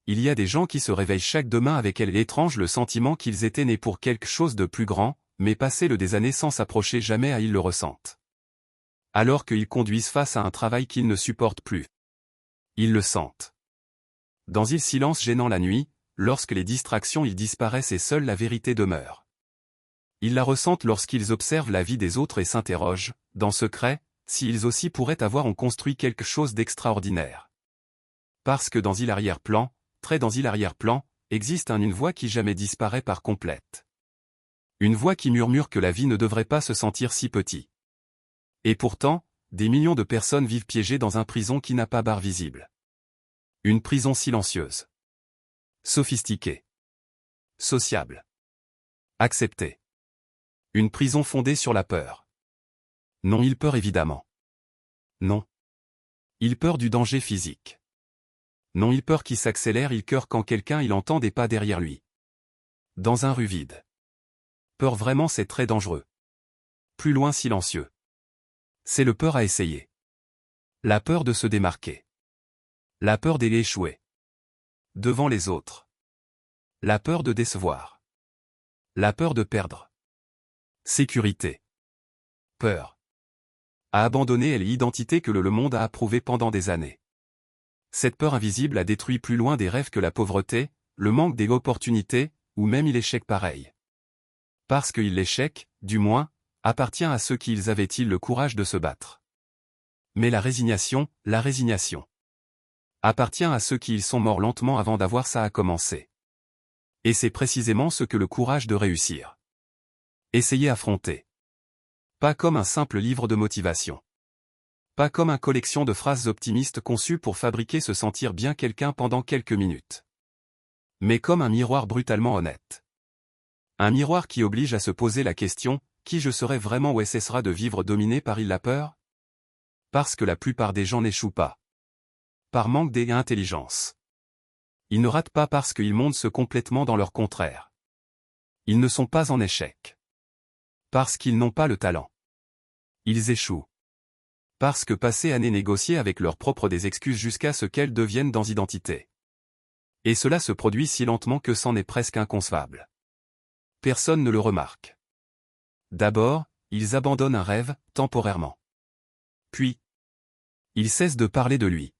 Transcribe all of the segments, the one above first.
il y a des gens qui se réveillent chaque demain avec elle étrange le sentiment qu'ils étaient nés pour quelque chose de plus grand, mais passé le des années sans s'approcher jamais à ils le ressentent. Alors qu'ils conduisent face à un travail qu'ils ne supportent plus. Ils le sentent. Dans le silence gênant la nuit, lorsque les distractions ils disparaissent et seule la vérité demeure. Ils la ressentent lorsqu'ils observent la vie des autres et s'interrogent, dans secret, s'ils aussi pourraient avoir construit quelque chose d'extraordinaire. Parce que dans l'arrière-plan, très dans l'arrière-plan, existe une voix qui jamais disparaît par complète. Une voix qui murmure que la vie ne devrait pas se sentir si petit. Et pourtant, des millions de personnes vivent piégées dans une prison qui n'a pas barre visible. Une prison silencieuse. Sophistiquée. Sociable. Acceptée. Une prison fondée sur la peur. Non, il peur évidemment. Non. Il peur du danger physique. Non, il peur qui s'accélère, il cœur quand quelqu'un il entend des pas derrière lui. Dans un rue vide. Peur vraiment c'est très dangereux. Plus loin silencieux. C'est le peur à essayer. La peur de se démarquer. La peur d'échouer. Devant les autres. La peur de décevoir. La peur de perdre. Sécurité. Peur. À abandonner l'identité que le monde a approuvée pendant des années. Cette peur invisible a détruit plus loin des rêves que la pauvreté, le manque des opportunités, ou même l'échec pareil. Parce que l'échec, du moins, appartient à ceux qui avaient-ils le courage de se battre. Mais la résignation, appartient à ceux qui sont morts lentement avant d'avoir ça à commencer. Et c'est précisément ce que le courage de réussir. Essayez affronter. Pas comme un simple livre de motivation. Pas comme une collection de phrases optimistes conçues pour fabriquer se sentir bien quelqu'un pendant quelques minutes. Mais comme un miroir brutalement honnête. Un miroir qui oblige à se poser la question, qui je serai vraiment ou cessera de vivre dominé par la peur? Parce que la plupart des gens n'échouent pas. Par manque d'intelligence. Ils ne ratent pas parce qu'ils montent complètement dans leur contraire. Ils ne sont pas en échec. Parce qu'ils n'ont pas le talent. Ils échouent. Parce que passer années négocier avec leurs propres des excuses jusqu'à ce qu'elles deviennent dans identité. Et cela se produit si lentement que c'en est presque inconcevable. Personne ne le remarque. D'abord, ils abandonnent un rêve, temporairement. Puis, ils cessent de parler de lui.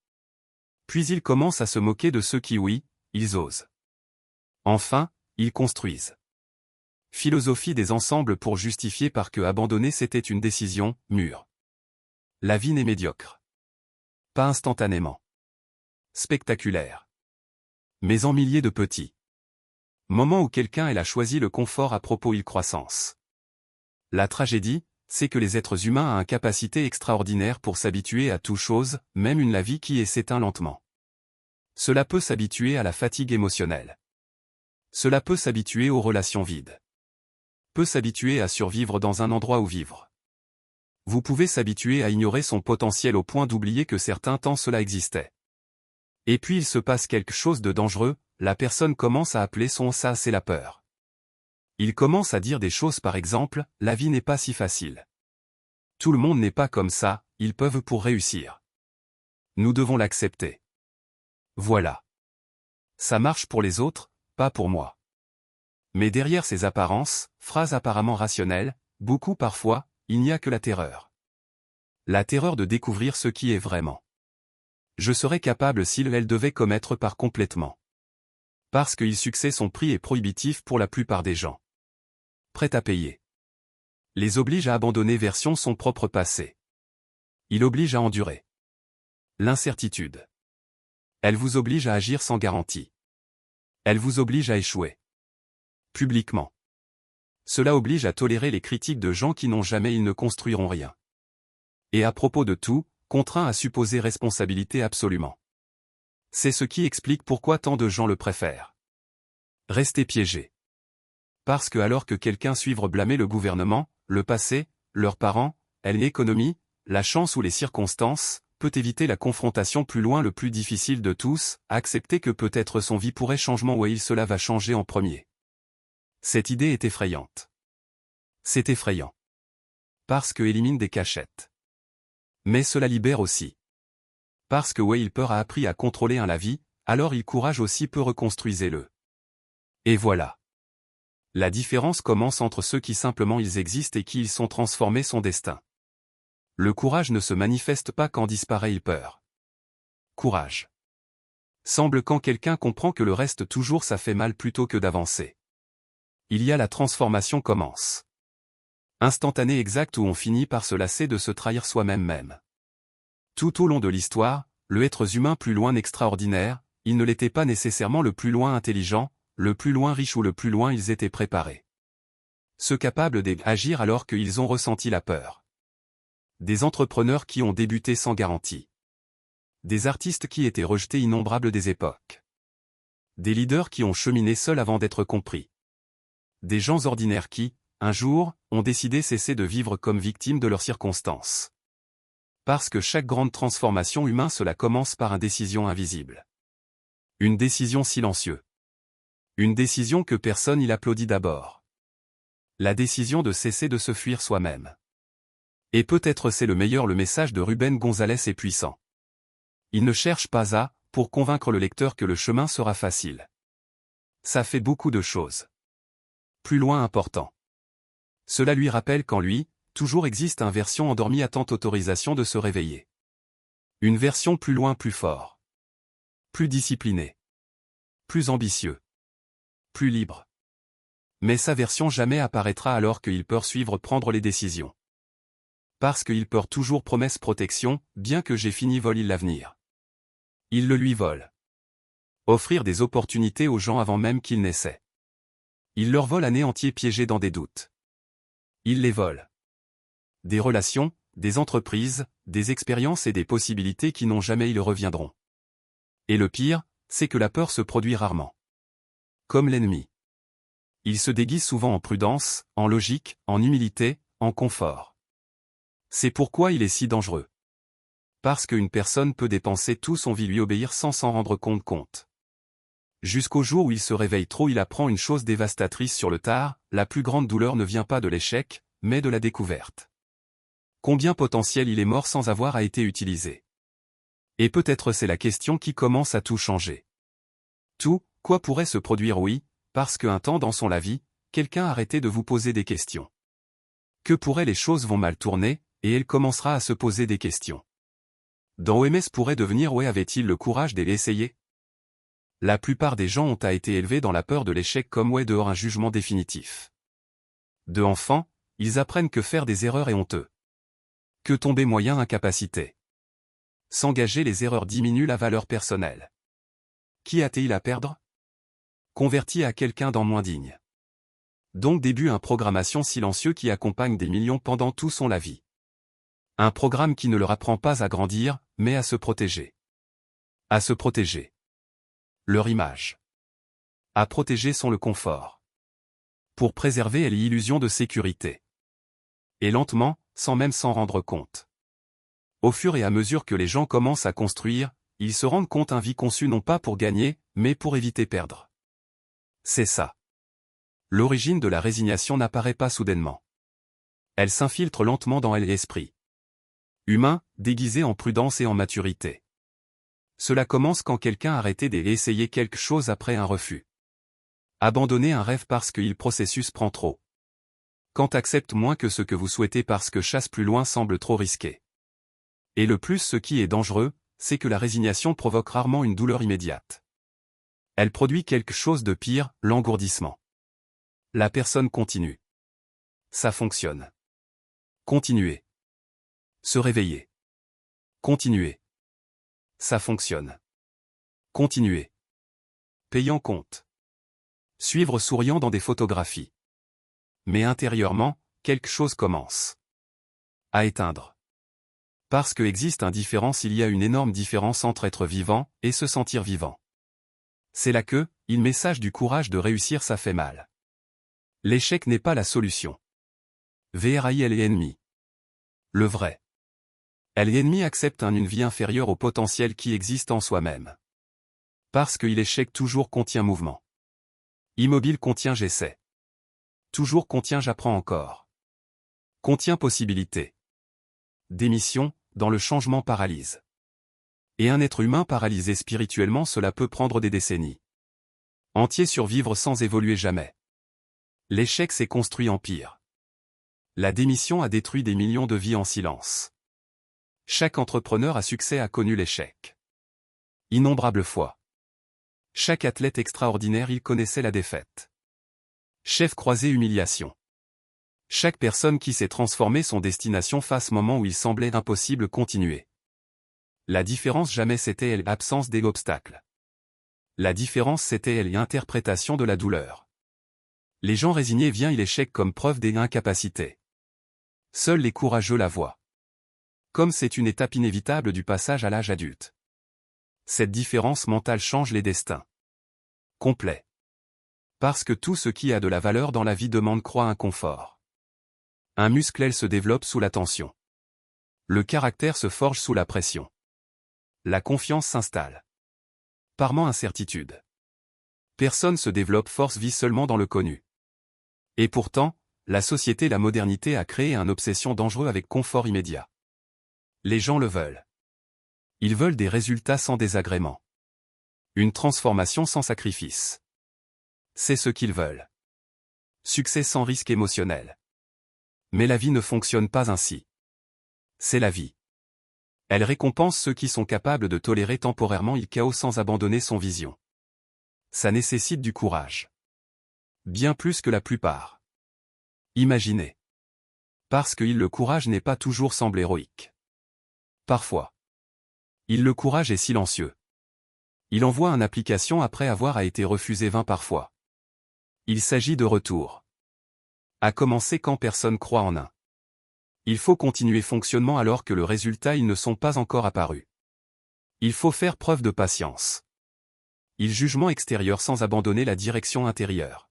Puis ils commencent à se moquer de ceux qui oui, ils osent. Enfin, ils construisent. Philosophie des ensembles pour justifier par que abandonner c'était une décision, mûre. La vie n'est médiocre. Pas instantanément. Spectaculaire. Mais en milliers de petits. Moments où quelqu'un a choisi le confort à propos de croissance. La tragédie, c'est que les êtres humains ont une capacité extraordinaire pour s'habituer à toute chose, même la vie qui s'éteint lentement. Cela peut s'habituer à la fatigue émotionnelle. Cela peut s'habituer aux relations vides. Peut s'habituer à survivre dans un endroit où vivre. Vous pouvez s'habituer à ignorer son potentiel au point d'oublier que certains temps cela existait. Et puis il se passe quelque chose de dangereux, la personne commence à appeler son ça c'est la peur. Il commence à dire des choses par exemple, la vie n'est pas si facile. Tout le monde n'est pas comme ça, ils peuvent pour réussir. Nous devons l'accepter. Voilà. Ça marche pour les autres, pas pour moi. Mais derrière ces apparences, phrases apparemment rationnelles, beaucoup parfois, il n'y a que la terreur. La terreur de découvrir ce qui est vraiment. Je serais capable s'il elle devait commettre par complètement. Parce que le succès son prix est prohibitif pour la plupart des gens. Prêt à payer. Les oblige à abandonner version son propre passé. Il oblige à endurer. L'incertitude. Elle vous oblige à agir sans garantie. Elle vous oblige à échouer. Publiquement. Cela oblige à tolérer les critiques de gens qui n'ont jamais ils ne construiront rien. Et à propos de tout, contraint à supposer responsabilité absolument. C'est ce qui explique pourquoi tant de gens le préfèrent. Rester piégé. Parce que alors que quelqu'un suivre blâmer le gouvernement, le passé, leurs parents, l'économie, la chance ou les circonstances, peut éviter la confrontation plus loin le plus difficile de tous, accepter que peut-être son vie pourrait changement ou cela va changer en premier. Cette idée est effrayante. C'est effrayant. Parce que élimine des cachettes. Mais cela libère aussi. Parce que il peur a appris à contrôler la vie, alors il courage aussi peu reconstruisez-le. Et voilà. La différence commence entre ceux qui simplement ils existent et qui ils sont transformés son destin. Le courage ne se manifeste pas quand disparaît il peur. Courage. Semble quand quelqu'un comprend que le reste toujours ça fait mal plutôt que d'avancer. Il y a la transformation commence. Instantanée exacte où on finit par se lasser de se trahir soi-même même. Tout au long de l'histoire, le être humain plus loin n'extraordinaire, il ne l'était pas nécessairement le plus loin intelligent, le plus loin riche ou le plus loin ils étaient préparés. Ceux capables d'agir alors qu'ils ont ressenti la peur. Des entrepreneurs qui ont débuté sans garantie. Des artistes qui étaient rejetés innombrables des époques. Des leaders qui ont cheminé seuls avant d'être compris. Des gens ordinaires qui, un jour, ont décidé cesser de vivre comme victimes de leurs circonstances. Parce que chaque grande transformation humaine cela commence par une décision invisible. Une décision silencieuse. Une décision que personne il applaudit d'abord. La décision de cesser de se fuir soi-même. Et peut-être c'est le message de Rubén González est puissant. Il ne cherche pas à, pour convaincre le lecteur que le chemin sera facile. Ça fait beaucoup de choses. Plus loin important. Cela lui rappelle qu'en lui, toujours existe une version endormie attend autorisation de se réveiller. Une version plus loin plus fort. Plus discipliné. Plus ambitieux. Plus libre. Mais sa version jamais apparaîtra alors qu'il peut suivre prendre les décisions. Parce qu'il peut toujours promesse protection, bien que j'ai fini vole il l'avenir. Il le lui vole. Offrir des opportunités aux gens avant même qu'ils n'essaient. Il leur vole anéantir piégés dans des doutes. Il les vole. Des relations, des entreprises, des expériences et des possibilités qui n'ont jamais ils reviendront. Et le pire, c'est que la peur se produit rarement. Comme l'ennemi. Il se déguise souvent en prudence, en logique, en humilité, en confort. C'est pourquoi il est si dangereux. Parce qu'une personne peut dépenser tout son vie lui obéir sans s'en rendre compte. Jusqu'au jour où il se réveille trop il apprend une chose dévastatrice sur le tard, la plus grande douleur ne vient pas de l'échec, mais de la découverte. Combien potentiel il est mort sans avoir été utilisé. Et peut-être c'est la question qui commence à tout changer. Tout, quoi pourrait se produire oui, parce qu'un temps dans son la vie, quelqu'un arrêtait de vous poser des questions. Que pourrait les choses vont mal tourner, et elle commencera à se poser des questions. Dans OMS pourrait devenir ouais avait-il le courage de l'essayer? La plupart des gens ont été élevés dans la peur de l'échec comme ouais dehors un jugement définitif. De enfants, ils apprennent que faire des erreurs est honteux. Que tomber moyen incapacité. S'engager les erreurs diminue la valeur personnelle. Qui a-t-il à perdre? Converti à quelqu'un d'en moins digne. Donc début un programmation silencieux qui accompagne des millions pendant tout son la vie. Un programme qui ne leur apprend pas à grandir, mais à se protéger. À se protéger. Leur image. À protéger son le confort. Pour préserver l'illusion de sécurité. Et lentement, sans même s'en rendre compte. Au fur et à mesure que les gens commencent à construire, ils se rendent compte une vie conçue non pas pour gagner, mais pour éviter perdre. C'est ça. L'origine de la résignation n'apparaît pas soudainement. Elle s'infiltre lentement dans l'esprit humain, déguisé en prudence et en maturité. Cela commence quand quelqu'un arrête d'essayer quelque chose après un refus. Abandonner un rêve parce que le processus prend trop. Quand accepte moins que ce que vous souhaitez parce que chasse plus loin semble trop risqué. Et le plus ce qui est dangereux, c'est que la résignation provoque rarement une douleur immédiate. Elle produit quelque chose de pire, l'engourdissement. La personne continue. Ça fonctionne. Continuez. Se réveiller. Continuez. Ça fonctionne. Continuez. Payant compte. Suivre souriant dans des photographies. Mais intérieurement, quelque chose commence à éteindre. Parce que existe une différence, il y a une énorme différence entre être vivant et se sentir vivant. C'est là que, le message du courage de réussir ça fait mal. L'échec n'est pas la solution. VRAI l'ennemi. Le vrai. L'ennemi accepte une vie inférieure au potentiel qui existe en soi-même. Parce que l'échec toujours contient mouvement. Immobile contient j'essaie. Toujours contient j'apprends encore. Contient possibilité. Démission, dans le changement paralyse. Et un être humain paralysé spirituellement, cela peut prendre des décennies entiers survivre sans évoluer jamais. L'échec s'est construit en pire. La démission a détruit des millions de vies en silence. Chaque entrepreneur à succès a connu l'échec. Innombrables fois. Chaque athlète extraordinaire, il connaissait la défaite. Chef croisé, humiliation. Chaque personne qui s'est transformée son destination face moment où il semblait impossible continuer. La différence jamais c'était l'absence des obstacles. La différence c'était l'interprétation de la douleur. Les gens résignés voient l'échec comme preuve d'incapacité. Seuls les courageux la voient. Comme c'est une étape inévitable du passage à l'âge adulte. Cette différence mentale change les destins. Complet. Parce que tout ce qui a de la valeur dans la vie demande croit un confort. Un muscle elle se développe sous la tension. Le caractère se forge sous la pression. La confiance s'installe. Parement incertitude. Personne se développe, force vit seulement dans le connu. Et pourtant, la société, la modernité a créé une obsession dangereuse avec confort immédiat. Les gens le veulent. Ils veulent des résultats sans désagrément. Une transformation sans sacrifice. C'est ce qu'ils veulent. Succès sans risque émotionnel. Mais la vie ne fonctionne pas ainsi. C'est la vie. Elle récompense ceux qui sont capables de tolérer temporairement le chaos sans abandonner son vision. Ça nécessite du courage. Bien plus que la plupart. Imaginez. Parce que le courage n'est pas toujours semble héroïque. Parfois. Le courage est silencieux. Il envoie une application après avoir été refusé 20 parfois. Il s'agit de retour. À commencer quand personne croit en un. Il faut continuer fonctionnement alors que le résultat ils ne sont pas encore apparus. Il faut faire preuve de patience. Jugement extérieur sans abandonner la direction intérieure.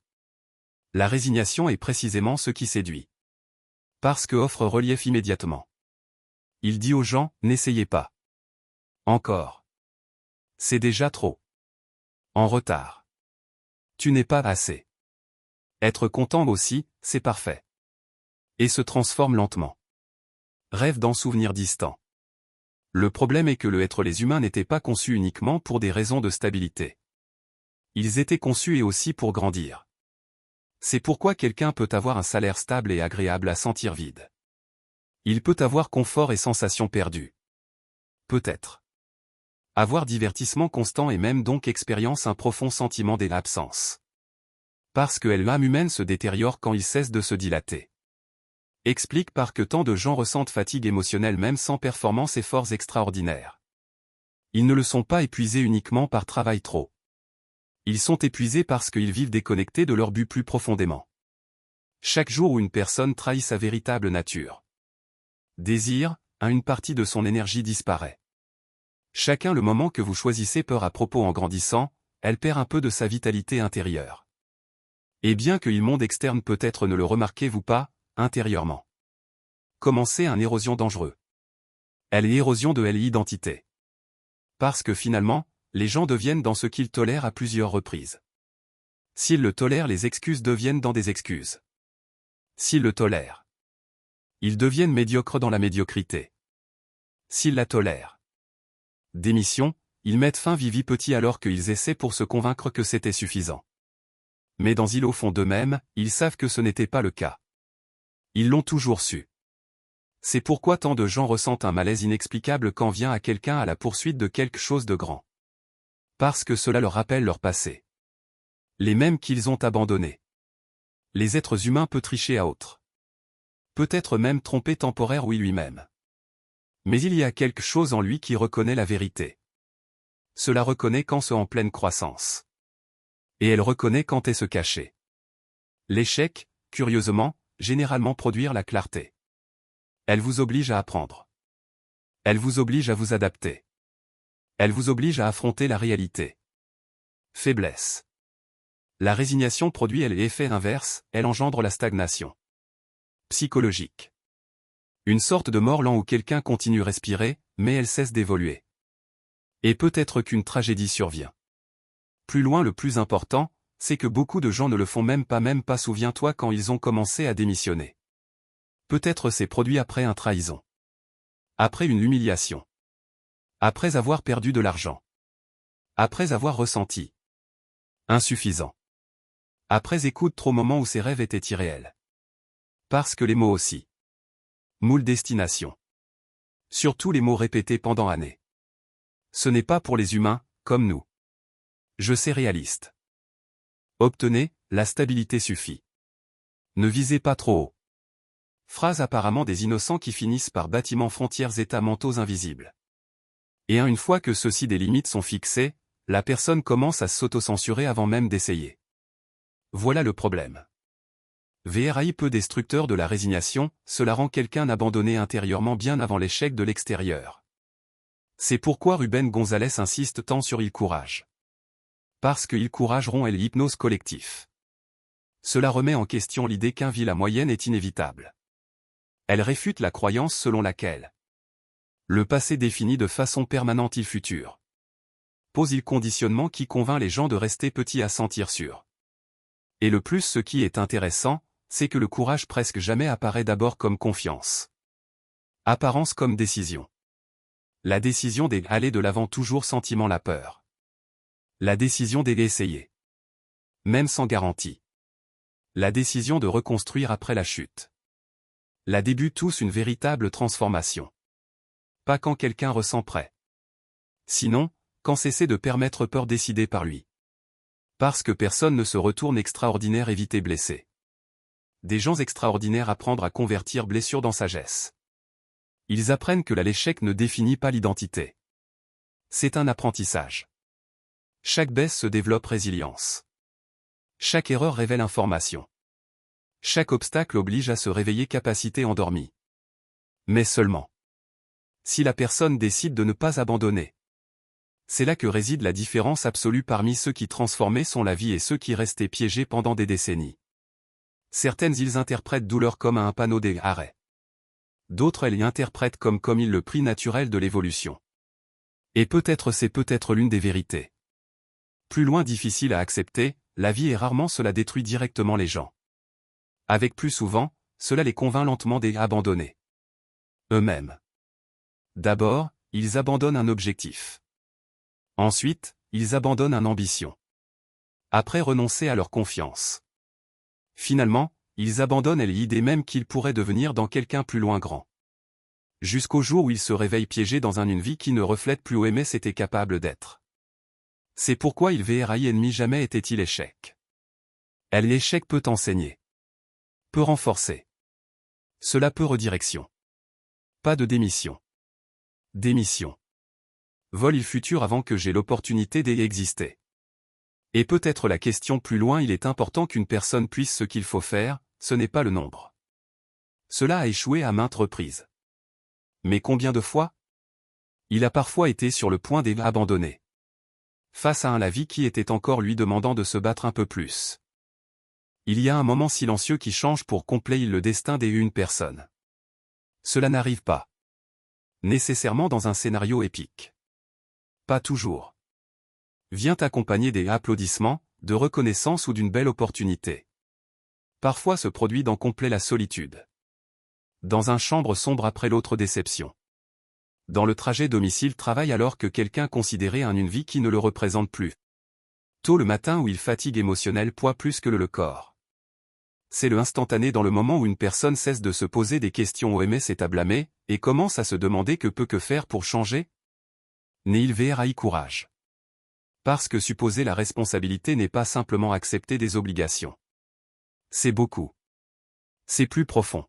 La résignation est précisément ce qui séduit. Parce que offre relief immédiatement. Il dit aux gens, n'essayez pas. Encore. C'est déjà trop. En retard. Tu n'es pas assez. Être content aussi, c'est parfait. Et se transforme lentement. Rêve d'en souvenir distant. Le problème est que les humains n'étaient pas conçus uniquement pour des raisons de stabilité. Ils étaient conçus et aussi pour grandir. C'est pourquoi quelqu'un peut avoir un salaire stable et agréable à sentir vide. Il peut avoir confort et sensations perdues. Peut-être. Avoir divertissement constant et même donc expérience un profond sentiment de l'absence. Parce que l'âme humaine se détériore quand il cesse de se dilater. Explique par que tant de gens ressentent fatigue émotionnelle même sans performance efforts extraordinaires. Ils ne le sont pas épuisés uniquement par travail trop. Ils sont épuisés parce qu'ils vivent déconnectés de leur but plus profondément. Chaque jour où une personne trahit sa véritable nature. Désir, une partie de son énergie disparaît. Chacun le moment que vous choisissez peur à propos en grandissant, elle perd un peu de sa vitalité intérieure. Et bien que le monde externe peut-être ne le remarquez-vous pas, intérieurement. Commencez une érosion dangereuse. Elle est érosion de l'identité. Parce que finalement, les gens deviennent dans ce qu'ils tolèrent à plusieurs reprises. S'ils le tolèrent, les excuses deviennent dans des excuses. S'ils le tolèrent, ils deviennent médiocres dans la médiocrité. S'ils la tolèrent. Démission, ils mettent fin vivi petit alors qu'ils essaient pour se convaincre que c'était suffisant. Mais au fond d'eux-mêmes, ils savent que ce n'était pas le cas. Ils l'ont toujours su. C'est pourquoi tant de gens ressentent un malaise inexplicable quand vient à quelqu'un à la poursuite de quelque chose de grand. Parce que cela leur rappelle leur passé. Les mêmes qu'ils ont abandonnés. Les êtres humains peuvent tricher à autres. Peut-être même tromper temporaire lui-même. Mais il y a quelque chose en lui qui reconnaît la vérité. Cela reconnaît quand c'est en pleine croissance. Et elle reconnaît quand est se cacher. L'échec, curieusement, généralement produire la clarté. Elle vous oblige à apprendre. Elle vous oblige à vous adapter. Elle vous oblige à affronter la réalité. Faiblesse. La résignation produit l'effet inverse, elle engendre la stagnation. Psychologique. Une sorte de mort lent où quelqu'un continue à respirer, mais elle cesse d'évoluer. Et peut-être qu'une tragédie survient. Plus loin le plus important, c'est que beaucoup de gens ne le font même pas souviens-toi quand ils ont commencé à démissionner. Peut-être c'est produit après une trahison. Après une humiliation. Après avoir perdu de l'argent. Après avoir ressenti. Insuffisant. Après écoute trop moments où ses rêves étaient irréels. Parce que les mots aussi. Moule destination. Surtout les mots répétés pendant années. Ce n'est pas pour les humains, comme nous. Je sais réaliste. Obtenez, la stabilité suffit. Ne visez pas trop haut. Phrase apparemment des innocents qui finissent par bâtiments frontières états mentaux invisibles. Et une fois que ceux-ci des limites sont fixées, la personne commence à s'autocensurer avant même d'essayer. Voilà le problème. VRAI peu destructeur de la résignation, cela rend quelqu'un abandonné intérieurement bien avant l'échec de l'extérieur. C'est pourquoi Ruben Gonzalez insiste tant sur il courage. Parce que il courage rompt et l'hypnose collectif. Cela remet en question l'idée qu'un vie la moyenne est inévitable. Elle réfute la croyance selon laquelle le passé définit de façon permanente il futur. Pose il conditionnement qui convainc les gens de rester petits à sentir sûrs. Et le plus ce qui est intéressant, c'est que le courage presque jamais apparaît d'abord comme confiance. Apparence comme décision. La décision d'aller de l'avant toujours sentiment la peur. La décision d'essayer. Même sans garantie. La décision de reconstruire après la chute. La début tous une véritable transformation. Pas quand quelqu'un ressent prêt. Sinon, quand cesser de permettre peur décidée par lui. Parce que personne ne se retourne extraordinaire éviter blessé. Des gens extraordinaires apprendre à convertir blessure dans sagesse. Ils apprennent que l'échec ne définit pas l'identité. C'est un apprentissage. Chaque baisse se développe résilience. Chaque erreur révèle information. Chaque obstacle oblige à se réveiller capacité endormie. Mais seulement si la personne décide de ne pas abandonner. C'est là que réside la différence absolue parmi ceux qui transformaient son la vie et ceux qui restaient piégés pendant des décennies. Certaines ils interprètent douleur comme un panneau d'arrêt. D'autres elles y interprètent comme il le prix naturel de l'évolution. Et peut-être c'est peut-être l'une des vérités. Plus loin difficile à accepter, la vie est rarement cela détruit directement les gens. Avec plus souvent, cela les convainc lentement d'abandonner eux-mêmes. D'abord, ils abandonnent un objectif. Ensuite, ils abandonnent une ambition. Après renoncer à leur confiance. Finalement, ils abandonnent l'idée même qu'ils pourraient devenir dans quelqu'un plus loin grand. Jusqu'au jour où ils se réveillent piégés dans une vie qui ne reflète plus où aimer c'était capable d'être. C'est pourquoi il VRAI ennemi jamais était-il échec. L'échec peut enseigner. Peut renforcer. Cela peut redirection. Pas de démission. Démission. Vol il futur avant que j'ai l'opportunité d'exister. Et peut-être la question plus loin il est important qu'une personne puisse ce qu'il faut faire, ce n'est pas le nombre. Cela a échoué à maintes reprises. Mais combien de fois? Il a parfois été sur le point d'abandonner. Face à la vie qui était encore lui demandant de se battre un peu plus. Il y a un moment silencieux qui change pour complet le destin d'une personne. Cela n'arrive pas nécessairement dans un scénario épique. Pas toujours. Vient accompagné des applaudissements, de reconnaissance ou d'une belle opportunité. Parfois se produit dans complet la solitude. Dans un chambre sombre après l'autre déception. Dans le trajet domicile-travail alors que quelqu'un considérait une vie qui ne le représente plus. Tôt le matin où il fatigue émotionnel poids plus que le corps. C'est le instantané dans le moment où une personne cesse de se poser des questions OMS est à blâmer, et commence à se demander que faire pour changer? Neil VRAI courage. Parce que supposer la responsabilité n'est pas simplement accepter des obligations. C'est beaucoup. C'est plus profond.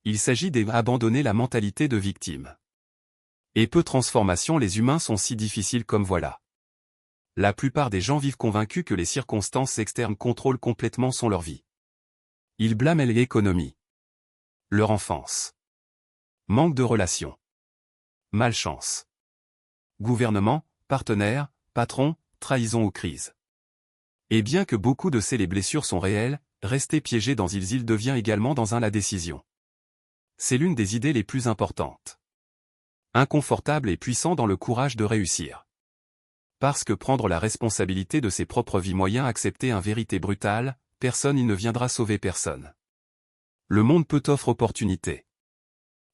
Il s'agit d'abandonner la mentalité de victime. Et peu transformation les humains sont si difficiles comme voilà. La plupart des gens vivent convaincus que les circonstances externes contrôlent complètement leur vie. Ils blâment l'économie. Leur enfance. Manque de relations. Malchance. Gouvernement, partenaires, patrons, trahison ou crise. Et bien que beaucoup de ces blessures sont réelles, rester piégé dans il devient également dans la décision. C'est l'une des idées les plus importantes. Inconfortable et puissant dans le courage de réussir. Parce que prendre la responsabilité de ses propres vies moyens accepter une vérité brutale, personne il ne viendra sauver personne. Le monde peut offre opportunité.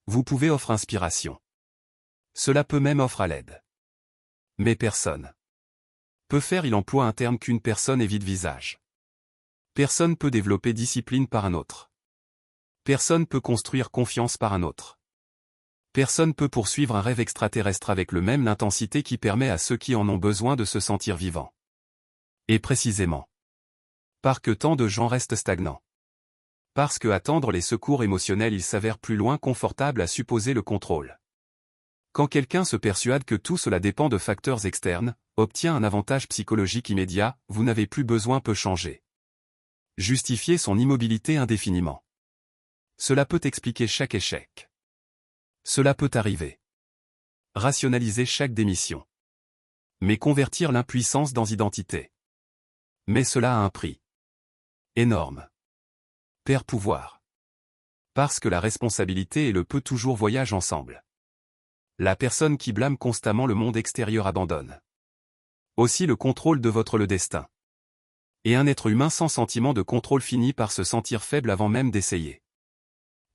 Vous pouvez offre inspiration. Cela peut même offrir à l'aide. Mais personne peut faire. Il emploie un terme qu'une personne évite visage. Personne peut développer discipline par un autre. Personne peut construire confiance par un autre. Personne peut poursuivre un rêve extraterrestre avec le même intensité qui permet à ceux qui en ont besoin de se sentir vivants. Et précisément. Parce que tant de gens restent stagnants. Parce que attendre les secours émotionnels il s'avère plus loin confortable à supposer le contrôle. Quand quelqu'un se persuade que tout cela dépend de facteurs externes, obtient un avantage psychologique immédiat, vous n'avez plus besoin peut changer. Justifier son immobilité indéfiniment. Cela peut expliquer chaque échec. Cela peut arriver. Rationaliser chaque démission. Mais convertir l'impuissance dans identité. Mais cela a un prix. Énorme. Perd pouvoir. Parce que la responsabilité et le peut toujours voyagent ensemble. La personne qui blâme constamment le monde extérieur abandonne aussi le contrôle de le destin. Et un être humain sans sentiment de contrôle finit par se sentir faible avant même d'essayer.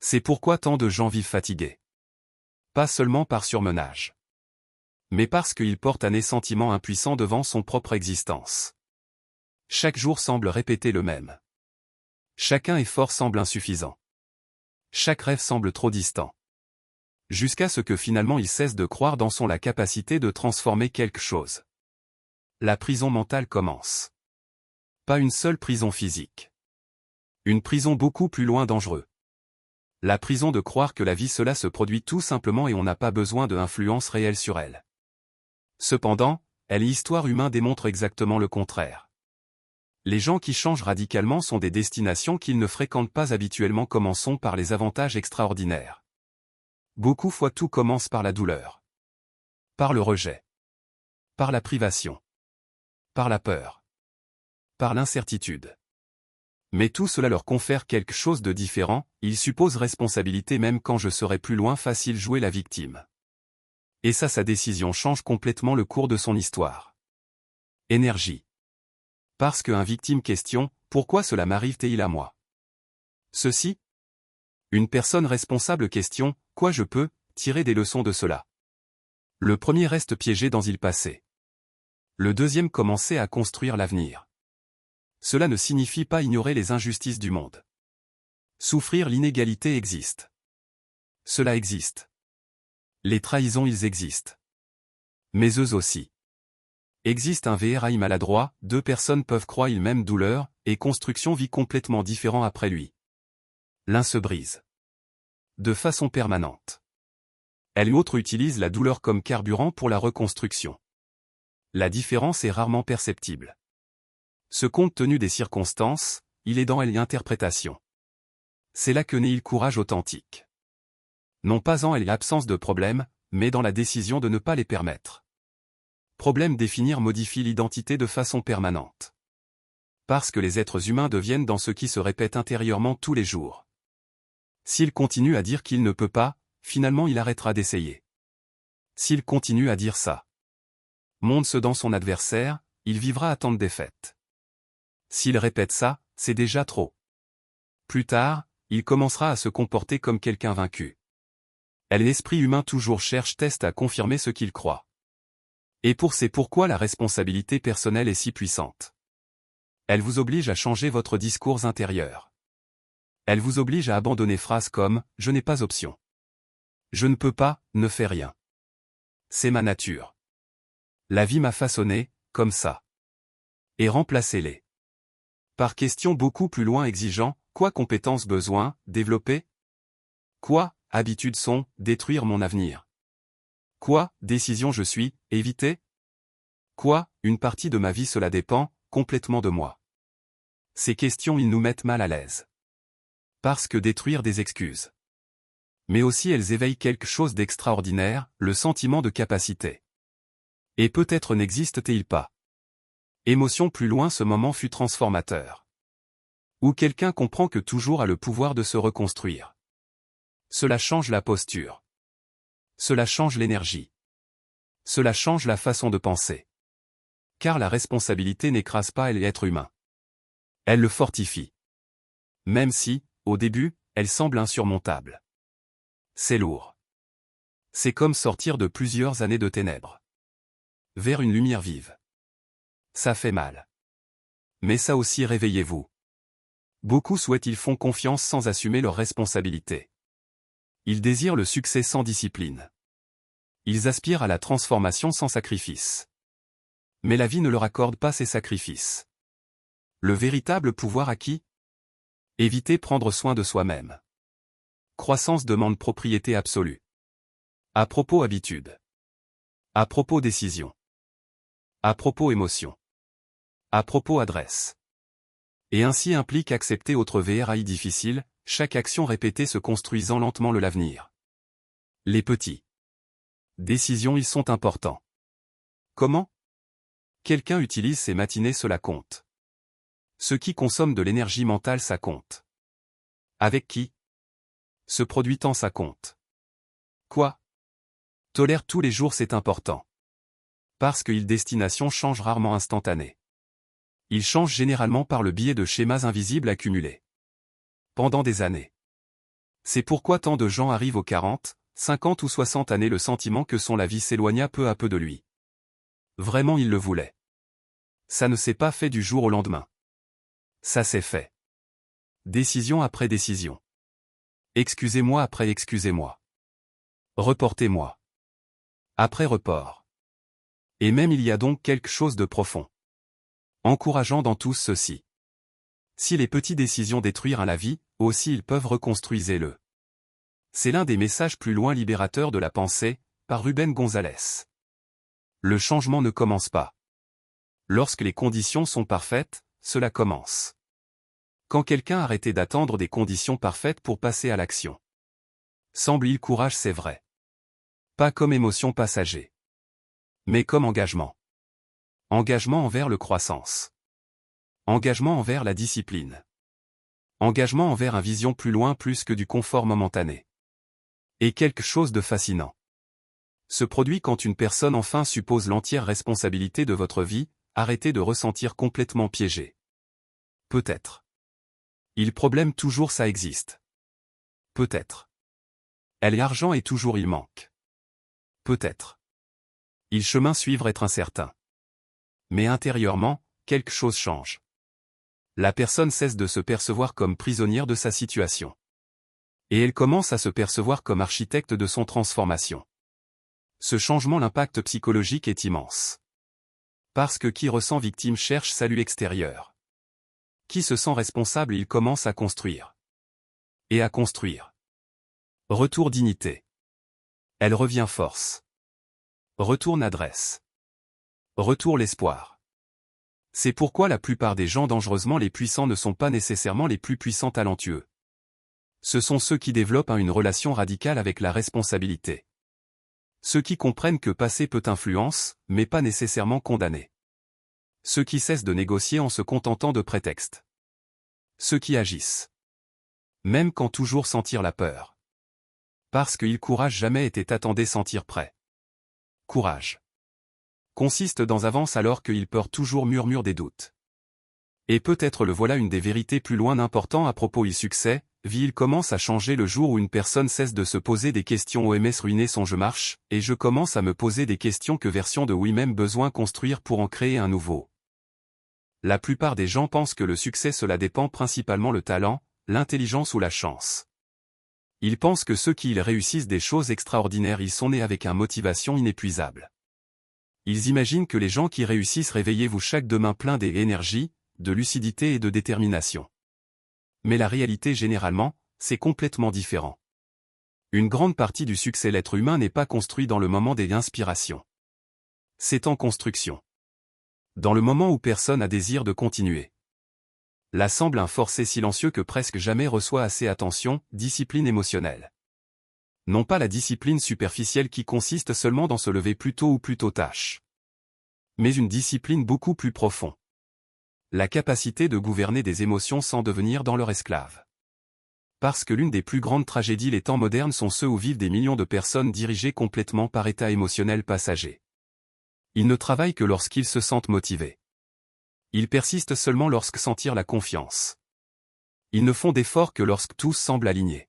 C'est pourquoi tant de gens vivent fatigués. Pas seulement par surmenage. Mais parce qu'ils portent un sentiment impuissant devant son propre existence. Chaque jour semble répéter le même. Chaque effort semble insuffisant. Chaque rêve semble trop distant. Jusqu'à ce que finalement il cesse de croire dans la capacité de transformer quelque chose. La prison mentale commence. Pas une seule prison physique. Une prison beaucoup plus loin dangereuse. La prison de croire que la vie cela se produit tout simplement et on n'a pas besoin d'influence réelle sur elle. Cependant, l'histoire humaine démontre exactement le contraire. Les gens qui changent radicalement sont des destinations qu'ils ne fréquentent pas habituellement, commençons par les avantages extraordinaires. Beaucoup fois tout commence par la douleur. Par le rejet. Par la privation. Par la peur. Par l'incertitude. Mais tout cela leur confère quelque chose de différent, ils supposent responsabilité même quand je serai plus loin facile jouer la victime. Et ça sa décision change complètement le cours de son histoire. Énergie. Parce qu'un victime question, pourquoi cela m'arrive-t-il à moi? Ceci. Une personne responsable question, quoi je peux tirer des leçons de cela? Le premier reste piégé dans il passé. Le deuxième commençait à construire l'avenir. Cela ne signifie pas ignorer les injustices du monde. Souffrir l'inégalité existe. Cela existe. Les trahisons ils existent. Mais eux aussi. Existe un VRI maladroit, deux personnes peuvent croire ils même douleur, et construction vit complètement différent après lui. L'un se brise. De façon permanente. L'autre utilise la douleur comme carburant pour la reconstruction. La différence est rarement perceptible. Ce compte tenu des circonstances, il est dans l'interprétation. C'est là que naît le courage authentique. Non pas en l'absence de problème, mais dans la décision de ne pas les permettre. Problème définir modifie l'identité de façon permanente. Parce que les êtres humains deviennent dans ce qui se répète intérieurement tous les jours. S'il continue à dire qu'il ne peut pas, finalement il arrêtera d'essayer. S'il continue à dire ça, monte-se dans son adversaire, il vivra à tant de défaites. S'il répète ça, c'est déjà trop. Plus tard, il commencera à se comporter comme quelqu'un vaincu. L'esprit humain toujours cherche teste à confirmer ce qu'il croit. Et c'est pourquoi la responsabilité personnelle est si puissante. Elle vous oblige à changer votre discours intérieur. Elle vous oblige à abandonner phrases comme « je n'ai pas option ». Je ne peux pas, ne fais rien. C'est ma nature. La vie m'a façonné, comme ça. Et remplacez-les. Par questions beaucoup plus loin exigeant, quoi compétences besoin, développer? Quoi, habitudes sont, détruire mon avenir? Quoi, décision je suis, éviter? Quoi, une partie de ma vie cela dépend, complètement de moi. Ces questions ils nous mettent mal à l'aise. Parce que détruire des excuses. Mais aussi elles éveillent quelque chose d'extraordinaire, le sentiment de capacité. Et peut-être n'existe-t-il pas. Émotion plus loin ce moment fut transformateur. Où quelqu'un comprend que toujours a le pouvoir de se reconstruire. Cela change la posture. Cela change l'énergie. Cela change la façon de penser. Car la responsabilité n'écrase pas l'être humain. Elle le fortifie. Même si, au début, elle semble insurmontable. C'est lourd. C'est comme sortir de plusieurs années de ténèbres vers une lumière vive. Ça fait mal. Mais ça aussi, réveillez-vous. Beaucoup souhaitent, ils font confiance sans assumer leurs responsabilités. Ils désirent le succès sans discipline. Ils aspirent à la transformation sans sacrifice. Mais la vie ne leur accorde pas ces sacrifices. Le véritable pouvoir acquis? Éviter prendre soin de soi-même. Croissance demande propriété absolue. À propos habitude. À propos décision. À propos émotion. À propos adresse. Et ainsi implique accepter autre VRAI difficile, chaque action répétée se construisant lentement l'avenir. Les petits décisions, ils sont importants. Comment? Quelqu'un utilise ses matinées, cela compte. Ce qui consomme de l'énergie mentale, ça compte. Avec qui? Se produisant, ça compte. Quoi? Tolère tous les jours, c'est important. Parce que destination change rarement instantanée. Il change généralement par le biais de schémas invisibles accumulés pendant des années. C'est pourquoi tant de gens arrivent aux 40, 50 ou 60 années le sentiment que son la vie s'éloigna peu à peu de lui. Vraiment, il le voulait. Ça ne s'est pas fait du jour au lendemain. Ça s'est fait. Décision après décision. Excusez-moi après excusez-moi. Reportez-moi. Après report. Et même il y a donc quelque chose de profond. Encourageant dans tout ceci. Si les petites décisions détruisent la vie, aussi ils peuvent reconstruire-le. C'est l'un des messages plus loin libérateurs de la pensée, par Rubén González. Le changement ne commence pas. Lorsque les conditions sont parfaites, cela commence. Quand quelqu'un arrête d'attendre des conditions parfaites pour passer à l'action. Semble-il courage, c'est vrai. Pas comme émotion passager. Mais comme engagement. Engagement envers le croissance. Engagement envers la discipline. Engagement envers une vision plus loin plus que du confort momentané. Et quelque chose de fascinant se produit quand une personne enfin suppose l'entière responsabilité de votre vie, arrêtez de ressentir complètement piégé. Peut-être. Il problème toujours ça existe. Peut-être. Elle et argent et toujours il manque. Peut-être. Il chemin suivre être incertain. Mais intérieurement, quelque chose change. La personne cesse de se percevoir comme prisonnière de sa situation. Et elle commence à se percevoir comme architecte de son transformation. Ce changement, l'impact psychologique est immense. Parce que qui ressent victime cherche salut extérieur. Qui se sent responsable, il commence à construire. Et à construire. Retour dignité. Elle revient force. Retourne adresse. Retour l'espoir. C'est pourquoi la plupart des gens dangereusement les puissants ne sont pas nécessairement les plus puissants talentueux. Ce sont ceux qui développent une relation radicale avec la responsabilité. Ceux qui comprennent que passer peut influence, mais pas nécessairement condamner. Ceux qui cessent de négocier en se contentant de prétextes. Ceux qui agissent. Même quand toujours sentir la peur. Parce que courage jamais était attendé sentir prêt. Courage. Consiste dans avance alors qu'il peur toujours murmure des doutes. Et peut-être le voilà une des vérités plus loin d'important à propos il succès, vie il commence à changer le jour où une personne cesse de se poser des questions OMS ruiner son je marche, et je commence à me poser des questions que version de oui même besoin construire pour en créer un nouveau. La plupart des gens pensent que le succès cela dépend principalement le talent, l'intelligence ou la chance. Ils pensent que ceux qui réussissent des choses extraordinaires ils sont nés avec une motivation inépuisable. Ils imaginent que les gens qui réussissent réveillez-vous chaque demain plein d'énergie, de lucidité et de détermination. Mais la réalité généralement, c'est complètement différent. Une grande partie du succès l'être humain n'est pas construit dans le moment des inspirations. C'est en construction. Dans le moment où personne a désir de continuer. Là semble un forcé silencieux que presque jamais reçoit assez attention, discipline émotionnelle. Non pas la discipline superficielle qui consiste seulement dans se lever plus tôt ou plus tôt tâche. Mais une discipline beaucoup plus profonde. La capacité de gouverner des émotions sans devenir dans leur esclave. Parce que l'une des plus grandes tragédies des temps modernes sont ceux où vivent des millions de personnes dirigées complètement par état émotionnel passager. Ils ne travaillent que lorsqu'ils se sentent motivés. Ils persistent seulement lorsque sentir la confiance. Ils ne font d'efforts que lorsque tous semblent alignés.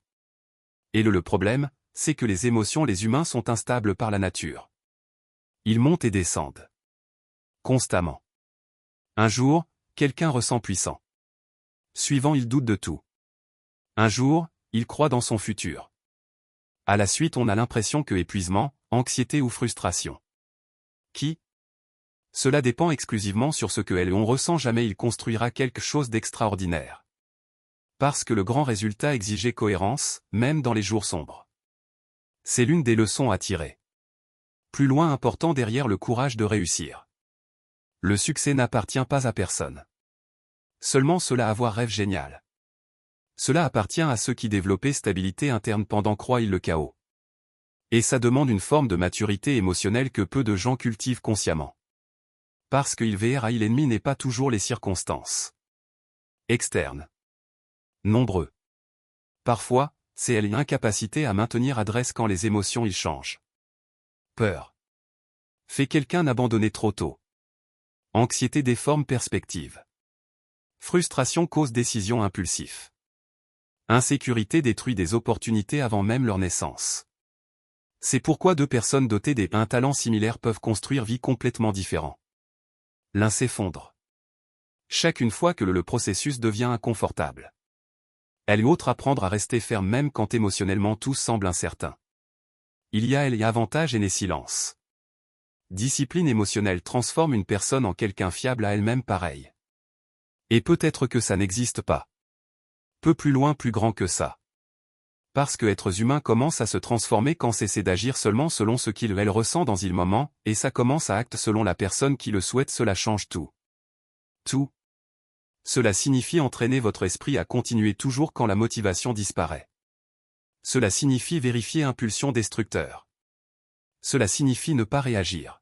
Et le problème, c'est que les émotions les humains sont instables par la nature. Ils montent et descendent. Constamment. Un jour, quelqu'un ressent puissant. Suivant, il doute de tout. Un jour, il croit dans son futur. À la suite, on a l'impression que épuisement, anxiété ou frustration. Cela dépend exclusivement sur ce que elle et on ressent. Jamais il construira quelque chose d'extraordinaire. Parce que le grand résultat exigeait cohérence, même dans les jours sombres. C'est l'une des leçons à tirer. Plus loin important derrière le courage de réussir. Le succès n'appartient pas à personne. Seulement cela à avoir rêve génial. Cela appartient à ceux qui développaient stabilité interne pendant croient-ils le chaos. Et ça demande une forme de maturité émotionnelle que peu de gens cultivent consciemment. Parce qu'il verra l'ennemi n'est pas toujours les circonstances externes. Nombreux. Parfois, c'est l'incapacité à maintenir adresse quand les émotions y changent. Peur. Fait quelqu'un abandonner trop tôt. Anxiété déforme perspective. Frustration cause décision impulsif. Insécurité détruit des opportunités avant même leur naissance. C'est pourquoi deux personnes dotées d'un talent similaire peuvent construire vie complètement différents. L'un s'effondre. Chacune fois que le processus devient inconfortable. Elle et l'autre apprendre à rester ferme même quand émotionnellement tout semble incertain. Il y a avantage et silence. Discipline émotionnelle transforme une personne en quelqu'un fiable à elle-même pareil. Et peut-être que ça n'existe pas. Peu plus loin plus grand que ça. Parce que êtres humains commencent à se transformer quand cesser d'agir seulement selon ce qu'il ou elle ressent dans le moment, et ça commence à acte selon la personne qui le souhaite, cela change tout. Tout. Cela signifie entraîner votre esprit à continuer toujours quand la motivation disparaît. Cela signifie vérifier impulsion destructeur. Cela signifie ne pas réagir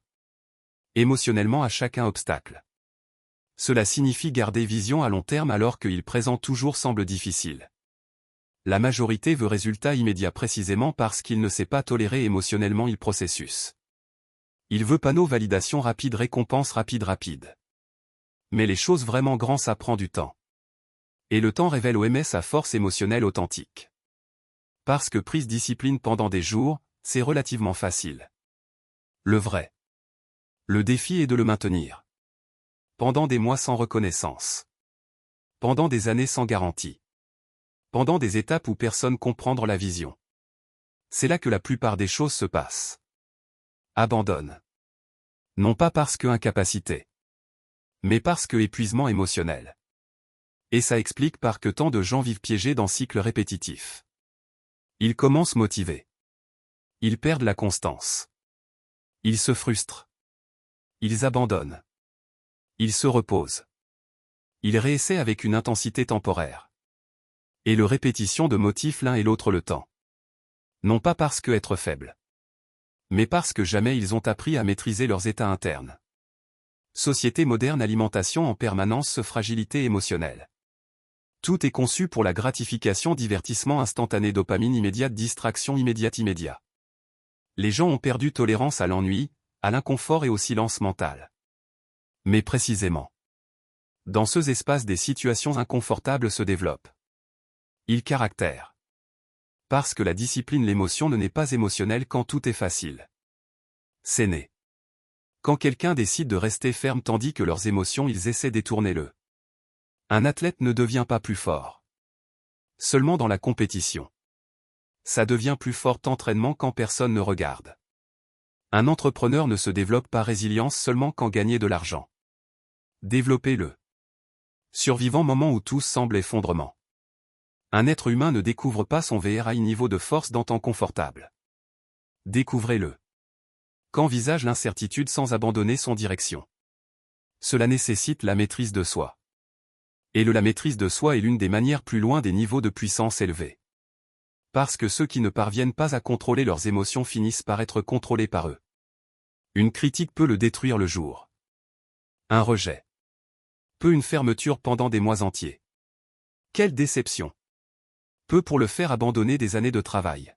émotionnellement à chacun obstacle. Cela signifie garder vision à long terme alors qu'il présent toujours semble difficile. La majorité veut résultat immédiat précisément parce qu'il ne sait pas tolérer émotionnellement le processus. Il veut panneau validation rapide, récompense rapide. Mais les choses vraiment grandes ça prend du temps. Et le temps révèle sa force émotionnelle authentique. Parce que prise discipline pendant des jours, c'est relativement facile. Le vrai. Le défi est de le maintenir. Pendant des mois sans reconnaissance. Pendant des années sans garantie. Pendant des étapes où personne comprendre la vision. C'est là que la plupart des choses se passent. Abandonne. Non pas parce que incapacité. Mais parce que épuisement émotionnel. Et ça explique par que tant de gens vivent piégés dans cycles répétitifs. Ils commencent motivés. Ils perdent la constance. Ils se frustrent. Ils abandonnent. Ils se reposent. Ils réessaient avec une intensité temporaire. Et le répétition de motifs l'un et l'autre le temps. Non pas parce que être faible. Mais parce que jamais ils ont appris à maîtriser leurs états internes. Société moderne, alimentation en permanence, fragilité émotionnelle. Tout est conçu pour la gratification, divertissement instantané, dopamine immédiate, distraction immédiat. Les gens ont perdu tolérance à l'ennui, à l'inconfort et au silence mental. Mais précisément, dans ces espaces des situations inconfortables se développent. Ils caractère. Parce que la discipline, l'émotion ne n'est pas émotionnelle quand tout est facile. C'est né. Quand quelqu'un décide de rester ferme tandis que leurs émotions ils essaient d'étourner-le. Un athlète ne devient pas plus fort. Seulement dans la compétition. Ça devient plus fort entraînement quand personne ne regarde. Un entrepreneur ne se développe pas résilience seulement quand gagner de l'argent. Développez-le. Survivant moment où tout semble effondrement. Un être humain ne découvre pas son vrai niveau de force dans temps confortable. Découvrez-le. Qu'envisage l'incertitude sans abandonner son direction. Cela nécessite la maîtrise de soi. Et la maîtrise de soi est l'une des manières plus loin des niveaux de puissance élevés. Parce que ceux qui ne parviennent pas à contrôler leurs émotions finissent par être contrôlés par eux. Une critique peut le détruire le jour. Un rejet. Peut une fermeture pendant des mois entiers. Quelle déception. Peut pour le faire abandonner des années de travail.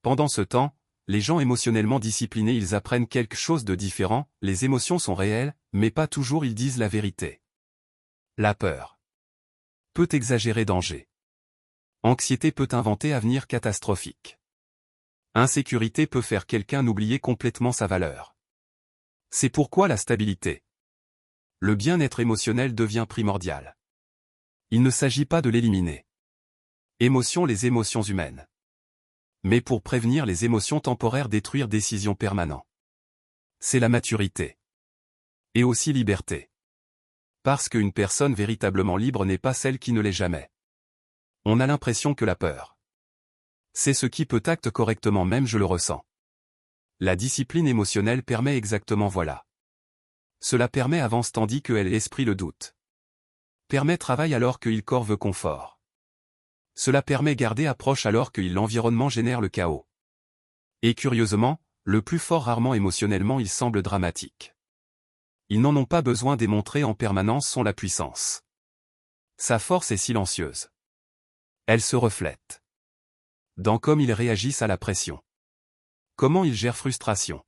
Pendant ce temps, les gens émotionnellement disciplinés ils apprennent quelque chose de différent, les émotions sont réelles, mais pas toujours ils disent la vérité. La peur. Peut exagérer danger. Anxiété peut inventer avenir catastrophique. Insécurité peut faire quelqu'un oublier complètement sa valeur. C'est pourquoi la stabilité, le bien-être émotionnel devient primordial. Il ne s'agit pas de l'éliminer. Les émotions humaines. Mais pour prévenir les émotions temporaires détruire décisions permanentes. C'est la maturité. Et aussi liberté. Parce qu'une personne véritablement libre n'est pas celle qui ne l'est jamais. On a l'impression que la peur, c'est ce qui peut acte correctement, même je le ressens. La discipline émotionnelle permet exactement voilà. Cela permet avance tandis que l'esprit le doute. Permet travail alors qu'il corps veut confort. Cela permet garder approche alors que l'environnement génère le chaos. Et curieusement, le plus fort rarement émotionnellement il semble dramatique. Ils n'en ont pas besoin démontrer en permanence sont la puissance. Sa force est silencieuse. Elle se reflète dans comment ils réagissent à la pression. Comment ils gèrent frustration.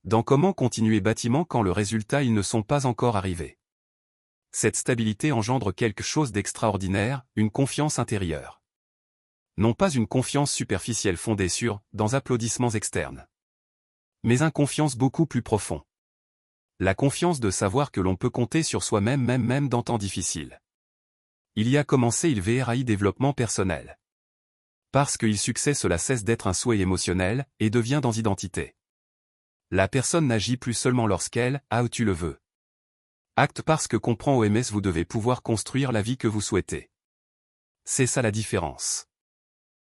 Dans comment continuer bâtiment quand le résultat ils ne sont pas encore arrivés. Cette stabilité engendre quelque chose d'extraordinaire, une confiance intérieure. Non pas une confiance superficielle fondée sur, dans applaudissements externes. Mais une confiance beaucoup plus profonde. La confiance de savoir que l'on peut compter sur soi-même même dans temps difficiles. Il y a commencé il VRAI développement personnel. Parce qu'il succès cela cesse d'être un souhait émotionnel, et devient dans identité. La personne n'agit plus seulement lorsqu'elle, tu le veux. Acte parce que comprend OMS vous devez pouvoir construire la vie que vous souhaitez. C'est ça la différence.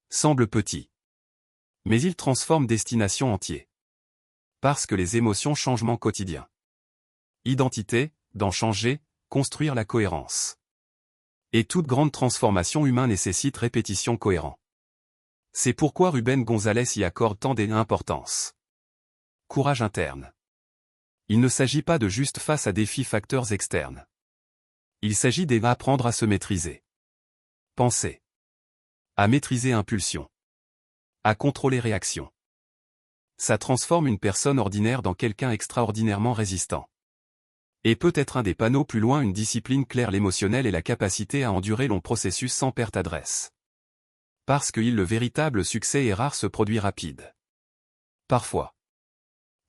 Semble petit. Mais il transforme destination entière. Parce que les émotions changement quotidien. Identité, d'en changer, construire la cohérence. Et toute grande transformation humaine nécessite répétition cohérente. C'est pourquoi Ruben González y accorde tant d'importance. Courage interne. Il ne s'agit pas de juste face à défis facteurs externes. Il s'agit d'apprendre à se maîtriser. Penser. À maîtriser impulsion. À contrôler réaction. Ça transforme une personne ordinaire dans quelqu'un extraordinairement résistant. Et peut-être un des panneaux plus loin une discipline claire l'émotionnel et la capacité à endurer long processus sans perte d'adresse. Parce que le véritable succès est rare se produit rapide. Parfois.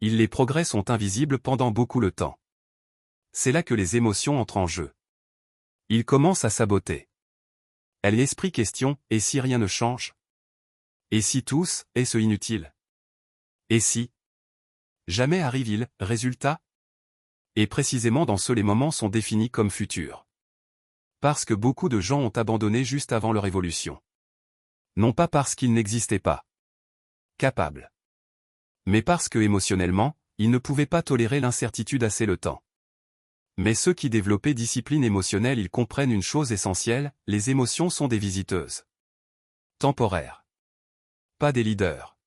Les progrès sont invisibles pendant beaucoup le temps. C'est là que les émotions entrent en jeu. Ils commencent à saboter. L'esprit question, et si rien ne change? Et si tous, est-ce inutile? Et si jamais arrive-il, résultat? Et précisément dans les moments sont définis comme futurs. Parce que beaucoup de gens ont abandonné juste avant leur évolution. Non pas parce qu'ils n'existaient pas capables. Mais parce que émotionnellement, ils ne pouvaient pas tolérer l'incertitude assez le temps. Mais ceux qui développaient discipline émotionnelle ils comprennent une chose essentielle, les émotions sont des visiteuses. Temporaires. Pas des leaders.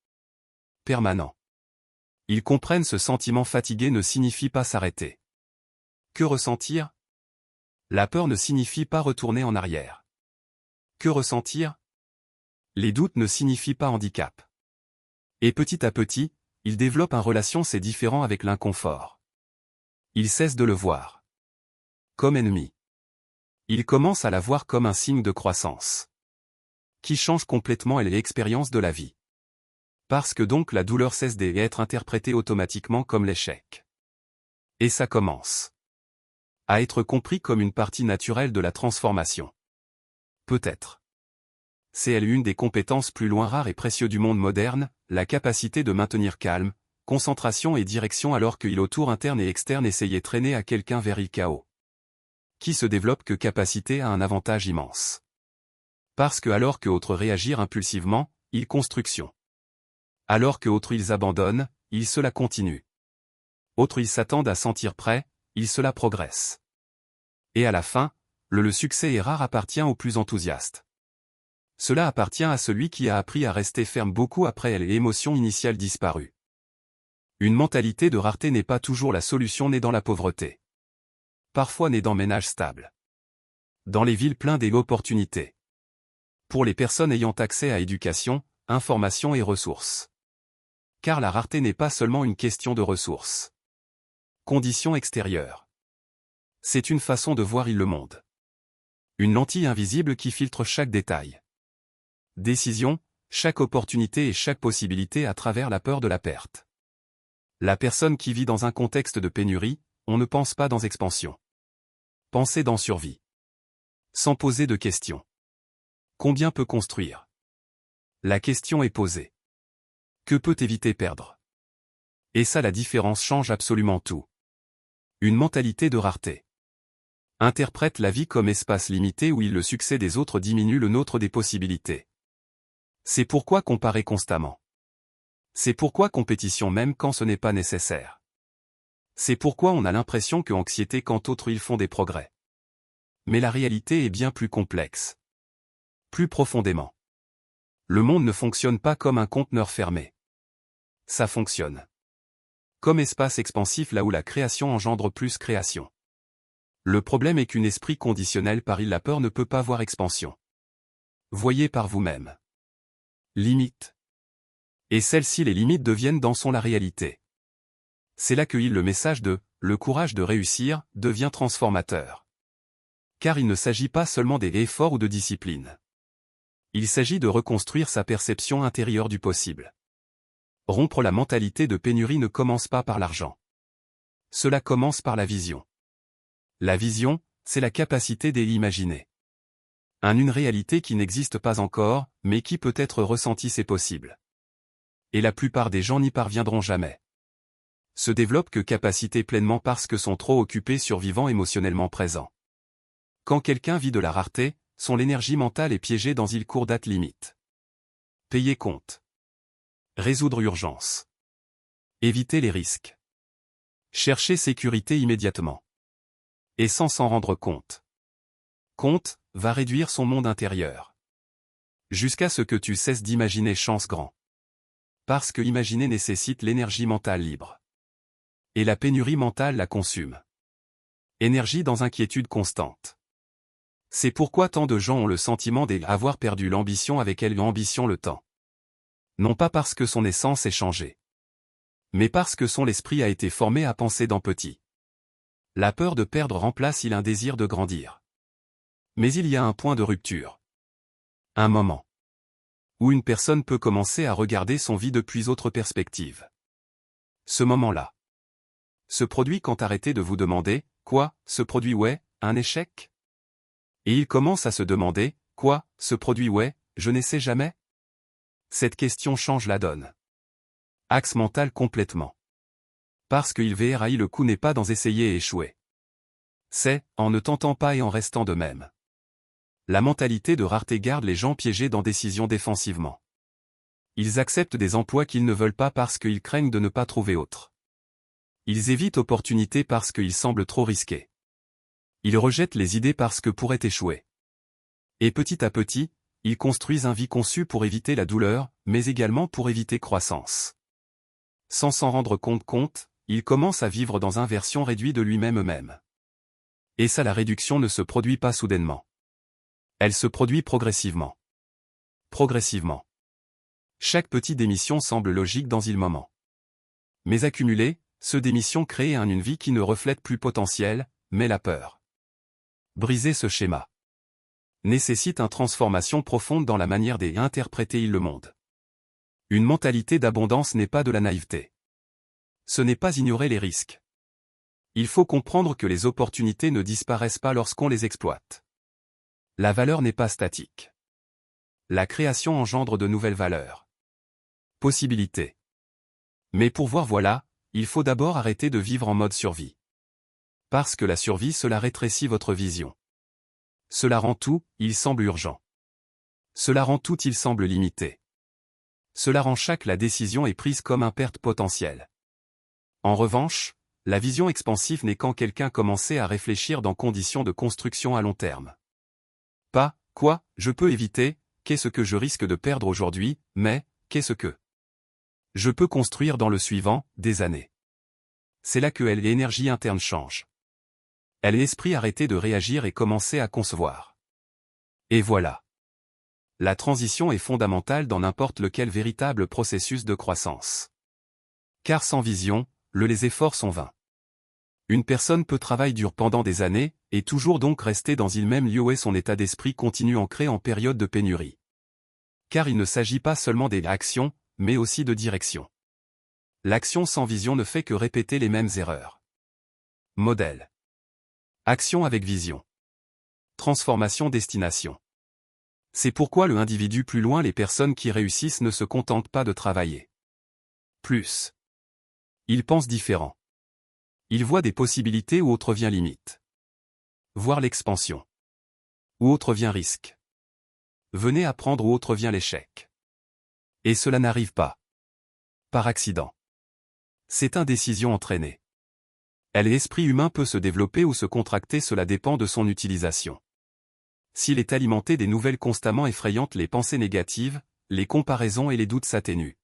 Permanents. Ils comprennent ce sentiment fatigué ne signifie pas s'arrêter. Que ressentir? La peur ne signifie pas retourner en arrière. Que ressentir? Les doutes ne signifient pas handicap. Et petit à petit, il développe une relation c'est différent avec l'inconfort. Il cesse de le voir comme ennemi. Il commence à la voir comme un signe de croissance. Qui change complètement l'expérience de la vie. Parce que donc la douleur cesse d'être interprétée automatiquement comme l'échec. Et ça commence à être compris comme une partie naturelle de la transformation. Peut-être. C'est une des compétences plus loin rares et précieuses du monde moderne, la capacité de maintenir calme, concentration et direction alors qu'il autour interne et externe essayait traîner à quelqu'un vers le chaos. Qui se développe que capacité a un avantage immense. Parce que alors que autres réagir impulsivement, ils construction. Alors que autres ils abandonnent, ils se la continuent. Autres ils s'attendent à sentir prêt, ils se la progressent. Et à la fin, le succès est rare appartient aux plus enthousiastes. Cela appartient à celui qui a appris à rester ferme beaucoup après les émotions initiales disparues. Une mentalité de rareté n'est pas toujours la solution née dans la pauvreté. Parfois née dans ménage stable. Dans les villes pleines d'opportunités. Pour les personnes ayant accès à éducation, information et ressources. Car la rareté n'est pas seulement une question de ressources. Conditions extérieures. C'est une façon de voir le monde. Une lentille invisible qui filtre chaque détail. Décision, chaque opportunité et chaque possibilité à travers la peur de la perte. La personne qui vit dans un contexte de pénurie, on ne pense pas dans expansion. Pensez dans survie. Sans poser de questions. Combien peut construire? La question est posée. Que peut éviter perdre? Et ça, la différence change absolument tout. Une mentalité de rareté. Interprète la vie comme espace limité où le succès des autres diminue le nôtre des possibilités. C'est pourquoi comparer constamment. C'est pourquoi compétition même quand ce n'est pas nécessaire. C'est pourquoi on a l'impression que anxiété quand autres ils font des progrès. Mais la réalité est bien plus complexe. Plus profondément. Le monde ne fonctionne pas comme un conteneur fermé. Ça fonctionne comme espace expansif là où la création engendre plus création. Le problème est qu'un esprit conditionnel par la peur ne peut pas voir expansion. Voyez par vous-même. Limite. Et celles-ci les limites deviennent dans son la réalité. C'est là que le message de « le courage de réussir » devient transformateur. Car il ne s'agit pas seulement des efforts ou de discipline. Il s'agit de reconstruire sa perception intérieure du possible. Rompre la mentalité de pénurie ne commence pas par l'argent. Cela commence par la vision. La vision, c'est la capacité d'imaginer. Une réalité qui n'existe pas encore, mais qui peut être ressentie, c'est possible. Et la plupart des gens n'y parviendront jamais. Se développent que capacité pleinement parce que sont trop occupés survivant émotionnellement présents. Quand quelqu'un vit de la rareté, son énergie mentale est piégée dans il court date limite. Payer compte. Résoudre urgence. Éviter les risques. Chercher sécurité immédiatement. Et sans s'en rendre compte. Compte va réduire son monde intérieur. Jusqu'à ce que tu cesses d'imaginer chance grand. Parce que imaginer nécessite l'énergie mentale libre. Et la pénurie mentale la consume. Énergie dans inquiétude constante. C'est pourquoi tant de gens ont le sentiment d'avoir perdu l'ambition avec l'ambition le temps. Non pas parce que son essence est changée. Mais parce que son esprit a été formé à penser dans petit. La peur de perdre remplace un désir de grandir. Mais il y a un point de rupture. Un moment. Où une personne peut commencer à regarder son vie depuis autre perspective. Ce moment-là se produit quand arrêtez de vous demander « Quoi, ce produit ouais, un échec ?» Et il commence à se demander « Quoi, ce produit ouais, je n'essaie jamais ?» Cette question change la donne. Axe mental complètement. Parce qu'il verra le coup n'est pas dans essayer et échouer. C'est en ne tentant pas et en restant de même. La mentalité de rareté garde les gens piégés dans décisions défensivement. Ils acceptent des emplois qu'ils ne veulent pas parce qu'ils craignent de ne pas trouver autre. Ils évitent opportunités parce qu'ils semblent trop risqués. Ils rejettent les idées parce que pourraient échouer. Et petit à petit, ils construisent une vie conçue pour éviter la douleur, mais également pour éviter croissance. Sans s'en rendre compte, ils commencent à vivre dans une version réduite de lui-même. Et ça, la réduction ne se produit pas soudainement. Elle se produit progressivement. Progressivement. Chaque petite démission semble logique dans le moment. Mais accumulée, ce démission crée une vie qui ne reflète plus potentiel, mais la peur. Briser ce schéma nécessite une transformation profonde dans la manière d'interpréter le monde. Une mentalité d'abondance n'est pas de la naïveté. Ce n'est pas ignorer les risques. Il faut comprendre que les opportunités ne disparaissent pas lorsqu'on les exploite. La valeur n'est pas statique. La création engendre de nouvelles valeurs. Possibilités. Mais pour voir voilà, il faut d'abord arrêter de vivre en mode survie. Parce que la survie cela rétrécit votre vision. Cela rend tout, il semble urgent. Cela rend tout, il semble limité. Cela rend chaque la décision est prise comme un perte potentielle. En revanche, la vision expansive n'est quand quelqu'un commence à réfléchir dans conditions de construction à long terme. Pas, quoi, je peux éviter, qu'est-ce que je risque de perdre aujourd'hui, mais, qu'est-ce que je peux construire dans le suivant, des années. C'est là que l'énergie interne change. L'esprit arrêter de réagir et commencer à concevoir. Et voilà. La transition est fondamentale dans n'importe lequel véritable processus de croissance. Car sans vision, les efforts sont vains. Une personne peut travailler dur pendant des années, et toujours donc rester dans le même lieu et son état d'esprit continue ancré en période de pénurie. Car il ne s'agit pas seulement des actions, mais aussi de direction. L'action sans vision ne fait que répéter les mêmes erreurs. Modèle. Action avec vision. Transformation-destination. C'est pourquoi le individu plus loin les personnes qui réussissent ne se contentent pas de travailler. Plus. Ils pensent différent. Ils voient des possibilités où autre vient limite. Voir l'expansion. Où autre vient risque. Venez apprendre où autre vient l'échec. Et cela n'arrive pas. Par accident. C'est une décision entraînée. L'esprit humain peut se développer ou se contracter, cela dépend de son utilisation. S'il est alimenté des nouvelles constamment effrayantes, les pensées négatives, les comparaisons et les doutes s'atténuent.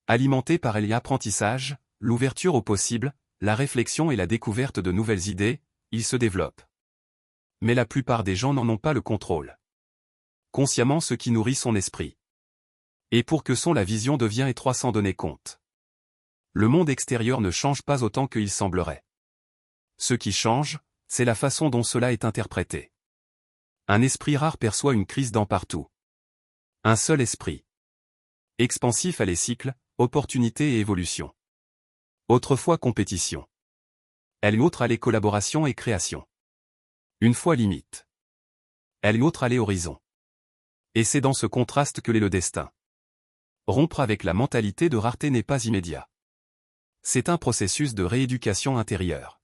Alimenté par l'apprentissage, l'ouverture au possible, la réflexion et la découverte de nouvelles idées, il se développe. Mais la plupart des gens n'en ont pas le contrôle. Consciemment ce qui nourrit son esprit. Et pour que son la vision devient étroit sans donner compte. Le monde extérieur ne change pas autant qu'il semblerait. Ce qui change, c'est la façon dont cela est interprété. Un esprit rare perçoit une crise dans partout. Un seul esprit. Expansif à les cycles, opportunités et évolution. Autrefois compétition. Autre à les collaboration et création. Une fois limite. Autre à les horizons. Et c'est dans ce contraste que l'est le destin. Rompre avec la mentalité de rareté n'est pas immédiat. C'est un processus de rééducation intérieure.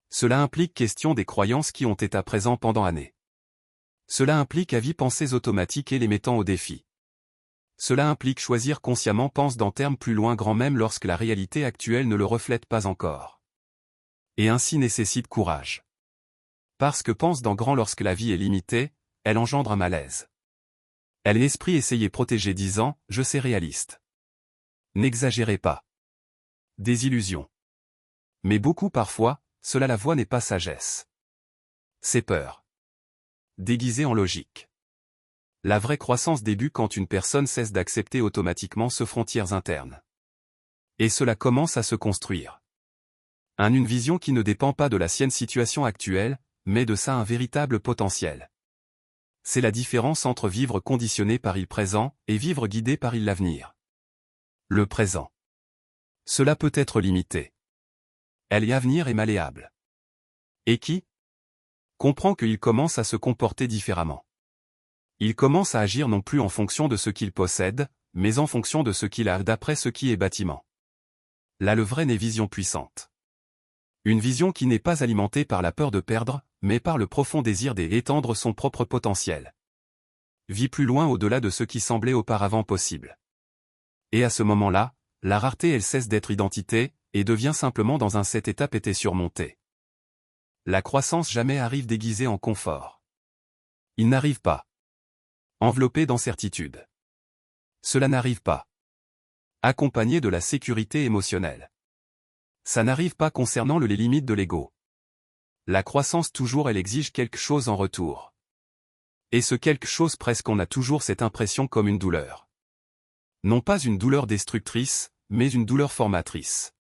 Cela implique question des croyances qui ont été présentes pendant années. Cela implique à vie pensées automatiques et les mettant au défi. Cela implique choisir consciemment pense dans termes plus loin grand même lorsque la réalité actuelle ne le reflète pas encore. Et ainsi nécessite courage. Parce que pense dans grand lorsque la vie est limitée, elle engendre un malaise. L'esprit essayé protéger disant, je sais réaliste. N'exagérez pas. Désillusion. Mais beaucoup parfois, cela la voix n'est pas sagesse. C'est peur. Déguisée en logique. La vraie croissance débute quand une personne cesse d'accepter automatiquement ses frontières internes. Et cela commence à se construire. Une vision qui ne dépend pas de la sienne situation actuelle, mais de ça un véritable potentiel. C'est la différence entre vivre conditionné par le présent et vivre guidé par l'avenir. Le présent. Cela peut être limité. L'avenir est malléable. Et qui comprend qu'il commence à se comporter différemment. Il commence à agir non plus en fonction de ce qu'il possède, mais en fonction de ce qu'il a d'après ce qui est bâtiment. Là le vrai n'est vision puissante. Une vision qui n'est pas alimentée par la peur de perdre, mais par le profond désir d'étendre son propre potentiel. Vit plus loin au-delà de ce qui semblait auparavant possible. Et à ce moment-là, la rareté elle cesse d'être identité, et devient simplement dans cette étape était surmontée. La croissance jamais arrive déguisée en confort. Il n'arrive pas. Enveloppé d'incertitude. Cela n'arrive pas. Accompagné de la sécurité émotionnelle. Ça n'arrive pas concernant les limites de l'ego. La croissance toujours elle exige quelque chose en retour. Et ce quelque chose presque on a toujours cette impression comme une douleur. Non pas une douleur destructrice, mais une douleur formatrice.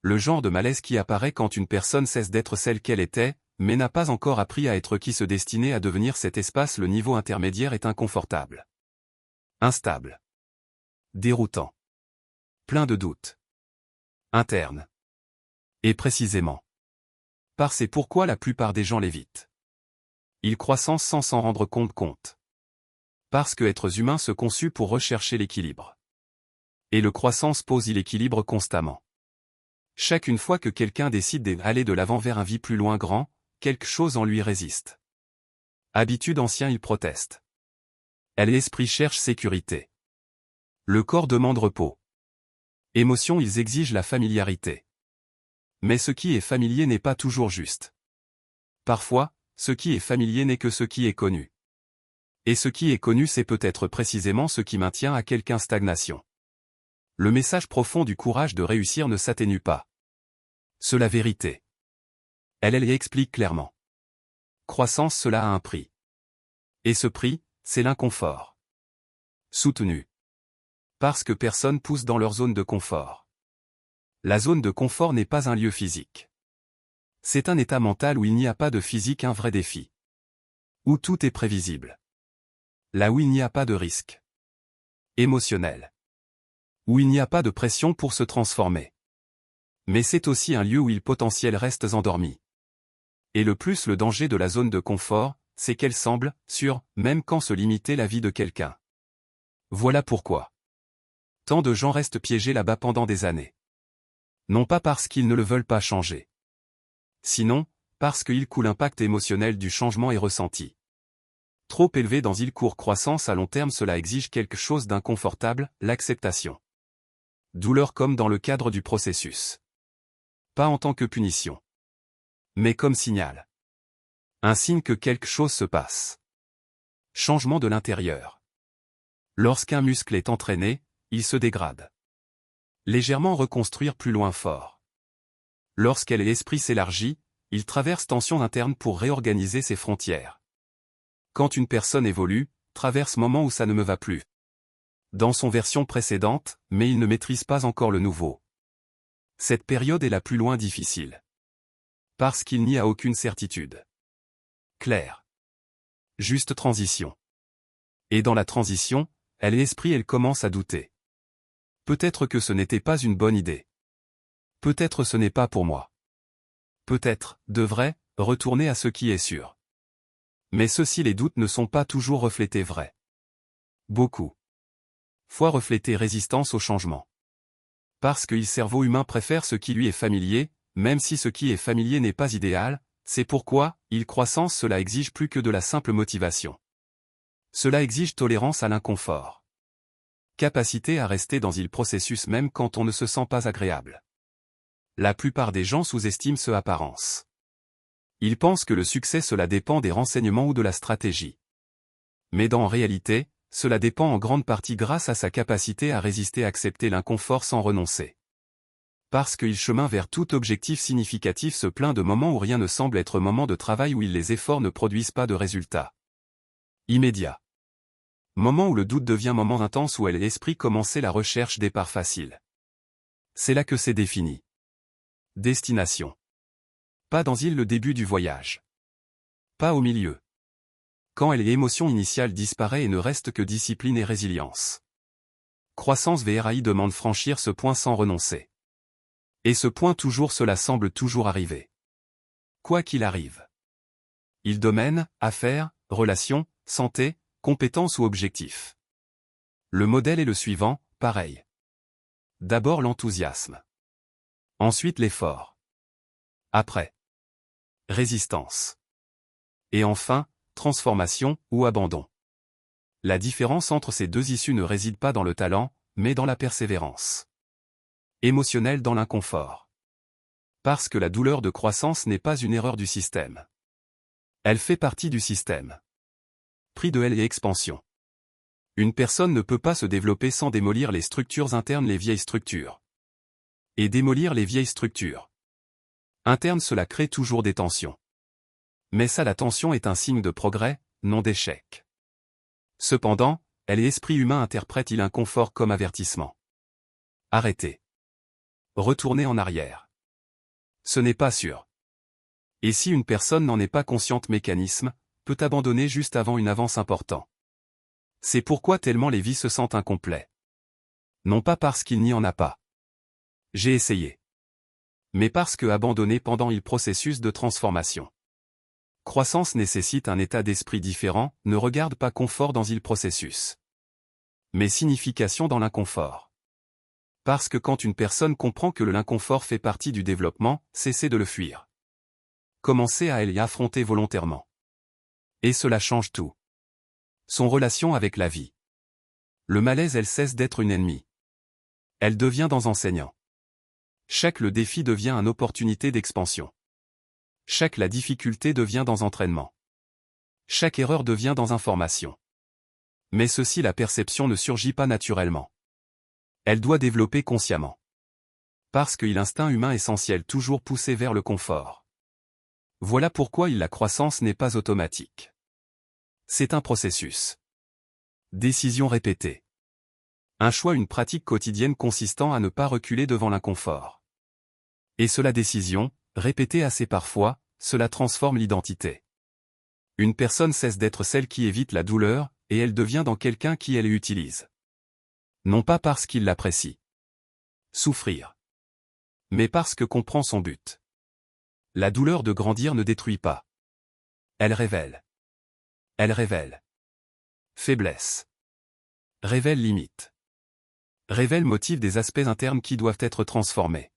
Le genre de malaise qui apparaît quand une personne cesse d'être celle qu'elle était, mais n'a pas encore appris à être qui se destinait à devenir cet espace. Le niveau intermédiaire est inconfortable. Instable. Déroutant. Plein de doutes. Interne. Et précisément. C'est pourquoi la plupart des gens l'évitent. Ils croissent sans s'en rendre compte. Parce que êtres humains se conçus pour rechercher l'équilibre. Et le croissance pose l'équilibre constamment. Chaque fois que quelqu'un décide d'aller de l'avant vers un vie plus loin grand, quelque chose en lui résiste. Habitude ancien il proteste. L'esprit cherche sécurité. Le corps demande repos. Émotion ils exigent la familiarité. Mais ce qui est familier n'est pas toujours juste. Parfois, ce qui est familier n'est que ce qui est connu. Et ce qui est connu c'est peut-être précisément ce qui maintient à quelqu'un stagnation. Le message profond du courage de réussir ne s'atténue pas. C'est la vérité. Elle y explique clairement. Croissance cela a un prix. Et ce prix, c'est l'inconfort. Soutenu. Parce que personne pousse dans leur zone de confort. La zone de confort n'est pas un lieu physique. C'est un état mental où il n'y a pas de physique, un vrai défi. Où tout est prévisible. Là où il n'y a pas de risque émotionnel. Où il n'y a pas de pression pour se transformer. Mais c'est aussi un lieu où il potentiel restes endormi. Et le plus le danger de la zone de confort, c'est qu'elle semble, sûre, même quand se limiter la vie de quelqu'un. Voilà pourquoi. Tant de gens restent piégés là-bas pendant des années. Non pas parce qu'ils ne le veulent pas changer. Sinon, parce qu'il coule l'impact émotionnel du changement est ressenti. Trop élevé dans une courbe croissance à long terme, cela exige quelque chose d'inconfortable, l'acceptation. Douleur comme dans le cadre du processus. Pas en tant que punition. Mais comme signal. Un signe que quelque chose se passe. Changement de l'intérieur. Lorsqu'un muscle est entraîné, il se dégrade. Légèrement reconstruire plus loin fort. Lorsqu'elle et l'esprit s'élargit, il traverse tension interne pour réorganiser ses frontières. Quand une personne évolue, traverse moment où ça ne me va plus. Dans son version précédente, mais il ne maîtrise pas encore le nouveau. Cette période est la plus loin difficile. Parce qu'il n'y a aucune certitude. Claire. Juste transition. Et dans la transition, elle et l'esprit elle commence à douter. Peut-être que ce n'était pas une bonne idée. Peut-être ce n'est pas pour moi. Peut-être, devrait, retourner à ce qui est sûr. Mais ceux-ci les doutes ne sont pas toujours reflétés vrais. Beaucoup. Fois refléter résistance au changement. Parce que le cerveau humain préfère ce qui lui est familier, même si ce qui est familier n'est pas idéal, c'est pourquoi, croissance cela exige plus que de la simple motivation. Cela exige tolérance à l'inconfort. Capacité à rester dans le processus même quand on ne se sent pas agréable. La plupart des gens sous-estiment ce apparence. Ils pensent que le succès cela dépend des renseignements ou de la stratégie. Mais en réalité, cela dépend en grande partie grâce à sa capacité à résister à accepter l'inconfort sans renoncer. Parce que le chemin vers tout objectif significatif se plaint de moments où rien ne semble être moment de travail où les efforts ne produisent pas de résultats immédiats. Moment où le doute devient moment intense où l'esprit commence la recherche des parts faciles. C'est là que c'est défini. Destination. Pas dans le début du voyage. Pas au milieu. Quand l'émotion initiale disparaît et ne reste que discipline et résilience. Croissance VRAI demande franchir ce point sans renoncer. Et ce point toujours cela semble toujours arriver. Quoi qu'il arrive. Il domaine, affaires, relations, santé, compétences ou objectifs. Le modèle est le suivant, pareil. D'abord l'enthousiasme. Ensuite l'effort. Après. Résistance. Et enfin, transformation ou abandon. La différence entre ces deux issues ne réside pas dans le talent, mais dans la persévérance. Émotionnelle dans l'inconfort. Parce que la douleur de croissance n'est pas une erreur du système. Elle fait partie du système. Prix de L et expansion. Une personne ne peut pas se développer sans démolir les structures internes, les vieilles structures. Et démolir les vieilles structures internes, cela crée toujours des tensions. Mais ça, la tension est un signe de progrès, non d'échec. Cependant, l'esprit humain interprète l'inconfort comme avertissement. Arrêtez. Retournez en arrière. Ce n'est pas sûr. Et si une personne n'en est pas consciente, mécanisme, peut abandonner juste avant une avance importante. C'est pourquoi tellement les vies se sentent incomplets. Non pas parce qu'il n'y en a pas. J'ai essayé. Mais parce que abandonner pendant le processus de transformation. Croissance nécessite un état d'esprit différent, ne regarde pas confort dans le processus. Mais signification dans l'inconfort. Parce que quand une personne comprend que l'inconfort fait partie du développement, cessez de le fuir. Commencez à y affronter volontairement. Et cela change tout. Son relation avec la vie. Le malaise elle cesse d'être une ennemie. Elle devient dans enseignant. Chaque le défi devient une opportunité d'expansion. Chaque la difficulté devient dans entraînement. Chaque erreur devient dans information. Mais ceci la perception ne surgit pas naturellement. Elle doit développer consciemment. Parce que l'instinct humain essentiel toujours poussé vers le confort. Voilà pourquoi la croissance n'est pas automatique. C'est un processus. Décision répétée. Un choix, une pratique quotidienne consistant à ne pas reculer devant l'inconfort. Et cela décision, répétée assez parfois, cela transforme l'identité. Une personne cesse d'être celle qui évite la douleur, et elle devient dans quelqu'un qui elle utilise. Non pas parce qu'il l'apprécie. Souffrir. Mais parce que comprend son but. La douleur de grandir ne détruit pas. Elle révèle. Elle révèle. Faiblesse. Révèle limite. Révèle motive des aspects internes qui doivent être transformés.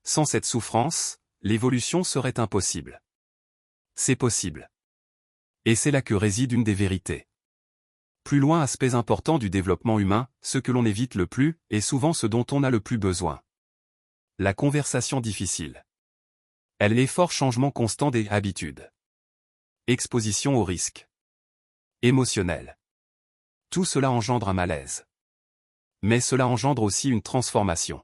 Sans cette souffrance, l'évolution serait impossible. C'est possible. Et c'est là que réside une des vérités. Plus loin, aspects importants du développement humain, ce que l'on évite le plus, est souvent ce dont on a le plus besoin. La conversation difficile. Elle est l'effort changement constant des habitudes. Exposition au risque. Émotionnel. Tout cela engendre un malaise. Mais cela engendre aussi une transformation.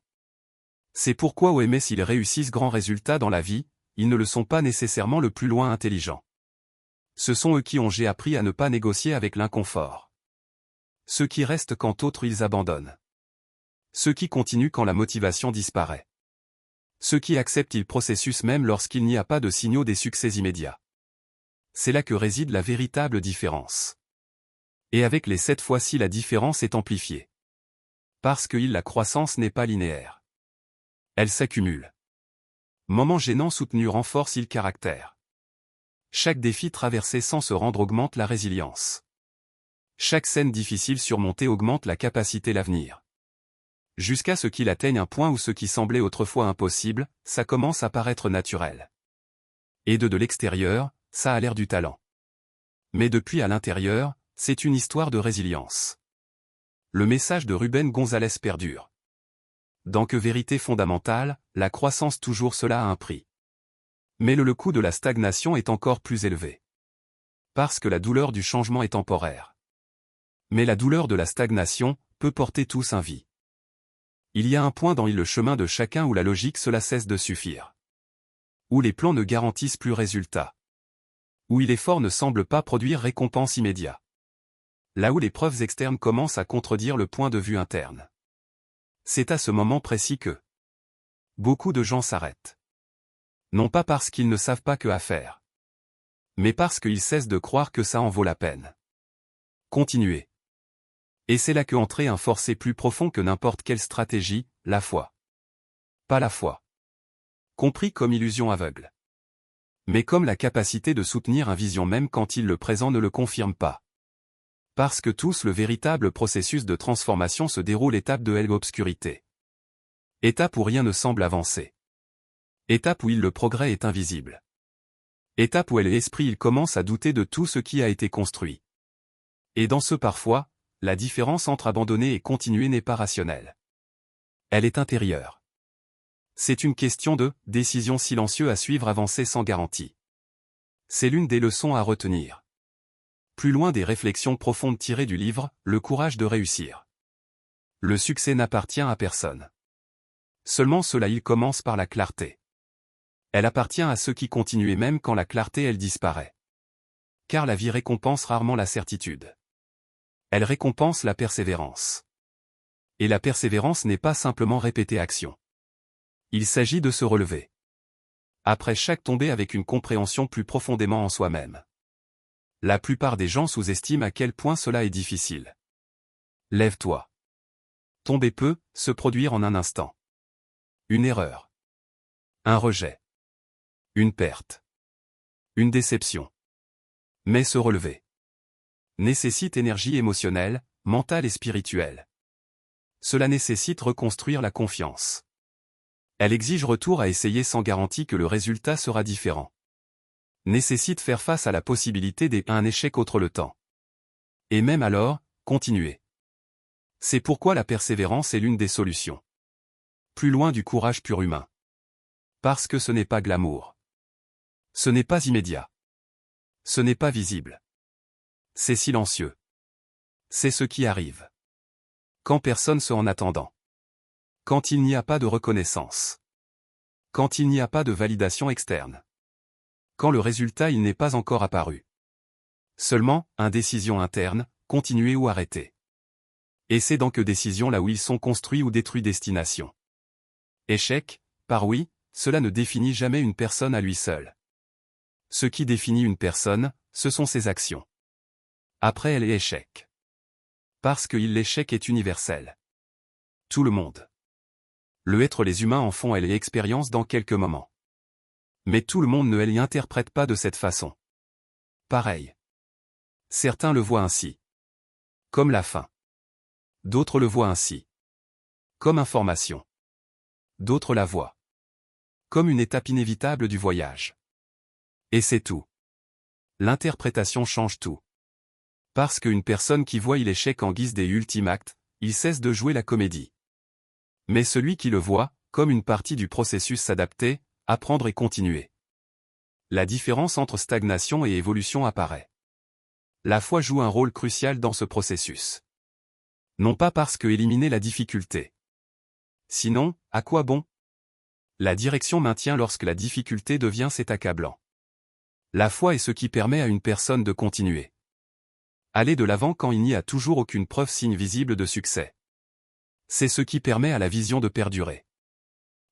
C'est pourquoi OMS s'ils réussissent grands résultats dans la vie, ils ne le sont pas nécessairement le plus loin intelligents. Ce sont eux qui ont appris à ne pas négocier avec l'inconfort. Ceux qui restent quand autres ils abandonnent. Ceux qui continuent quand la motivation disparaît. Ceux qui acceptent le processus même lorsqu'il n'y a pas de signaux des succès immédiats. C'est là que réside la véritable différence. Et avec les 7 fois-ci la différence est amplifiée. Parce que la croissance n'est pas linéaire. Elle s'accumule. Moment gênant soutenu renforce le caractère. Chaque défi traversé sans se rendre augmente la résilience. Chaque scène difficile surmontée augmente la capacité l'avenir. Jusqu'à ce qu'il atteigne un point où ce qui semblait autrefois impossible, ça commence à paraître naturel. Et de l'extérieur, ça a l'air du talent. Mais depuis à l'intérieur, c'est une histoire de résilience. Le message de Rubén González perdure. Dans que vérité fondamentale, la croissance toujours cela a un prix. Mais le coût de la stagnation est encore plus élevé. Parce que la douleur du changement est temporaire. Mais la douleur de la stagnation peut porter tous un vie. Il y a un point dans le chemin de chacun où la logique cela cesse de suffire. Où les plans ne garantissent plus résultat. Où l'effort ne semble pas produire récompense immédiate. Là où les preuves externes commencent à contredire le point de vue interne. C'est à ce moment précis que beaucoup de gens s'arrêtent. Non pas parce qu'ils ne savent pas que faire. Mais parce qu'ils cessent de croire que ça en vaut la peine. Continuez. Et c'est là que entrer un forcé plus profond que n'importe quelle stratégie, la foi. Pas la foi. Compris comme illusion aveugle. Mais comme la capacité de soutenir un vision même quand le présent ne le confirme pas. Parce que tous le véritable processus de transformation se déroule étape de l'obscurité. Étape où rien ne semble avancer. Étape où le progrès est invisible. Étape où l'esprit commence à douter de tout ce qui a été construit. Et dans ce parfois, la différence entre abandonner et continuer n'est pas rationnelle. Elle est intérieure. C'est une question de décision silencieuse à suivre avancer sans garantie. C'est l'une des leçons à retenir. Plus loin des réflexions profondes tirées du livre, Le courage de réussir. Le succès n'appartient à personne. Seulement cela il commence par la clarté. Elle appartient à ceux qui continuent même quand la clarté elle disparaît. Car la vie récompense rarement la certitude. Elle récompense la persévérance. Et la persévérance n'est pas simplement répéter action. Il s'agit de se relever. Après chaque tombée avec une compréhension plus profondément en soi-même. La plupart des gens sous-estiment à quel point cela est difficile. Lève-toi. Tomber peut se produire en un instant. Une erreur. Un rejet. Une perte. Une déception. Mais se relever nécessite énergie émotionnelle, mentale et spirituelle. Cela nécessite reconstruire la confiance. Elle exige retour à essayer sans garantie que le résultat sera différent. Nécessite faire face à la possibilité d'un échec autre le temps. Et même alors, continuer. C'est pourquoi la persévérance est l'une des solutions. Plus loin du courage pur humain. Parce que ce n'est pas glamour. Ce n'est pas immédiat. Ce n'est pas visible. C'est silencieux. C'est ce qui arrive. Quand personne se en attendant. Quand il n'y a pas de reconnaissance. Quand il n'y a pas de validation externe. Quand le résultat il n'est pas encore apparu. Seulement, indécision interne, continuer ou arrêter. Et c'est dans que décisions là où ils sont construits ou détruits destination. Échec, par oui, cela ne définit jamais une personne à lui seul. Ce qui définit une personne, ce sont ses actions. Après elle est échec. Parce que l'échec est universel. Tout le monde. Le être les humains en font elle et expérience dans quelques moments. Mais tout le monde ne l'y interprète pas de cette façon. Pareil. Certains le voient ainsi. Comme la fin. D'autres le voient ainsi. Comme information. D'autres la voient. Comme une étape inévitable du voyage. Et c'est tout. L'interprétation change tout. Parce qu'une personne qui voit l'échec en guise des ultimes actes, il cesse de jouer la comédie. Mais celui qui le voit, comme une partie du processus s'adapter, apprendre et continuer. La différence entre stagnation et évolution apparaît. La foi joue un rôle crucial dans ce processus. Non pas parce que éliminer la difficulté. Sinon, à quoi bon? La direction maintient lorsque la difficulté devient cet accablant. La foi est ce qui permet à une personne de continuer. Aller de l'avant quand il n'y a toujours aucune preuve signe visible de succès. C'est ce qui permet à la vision de perdurer.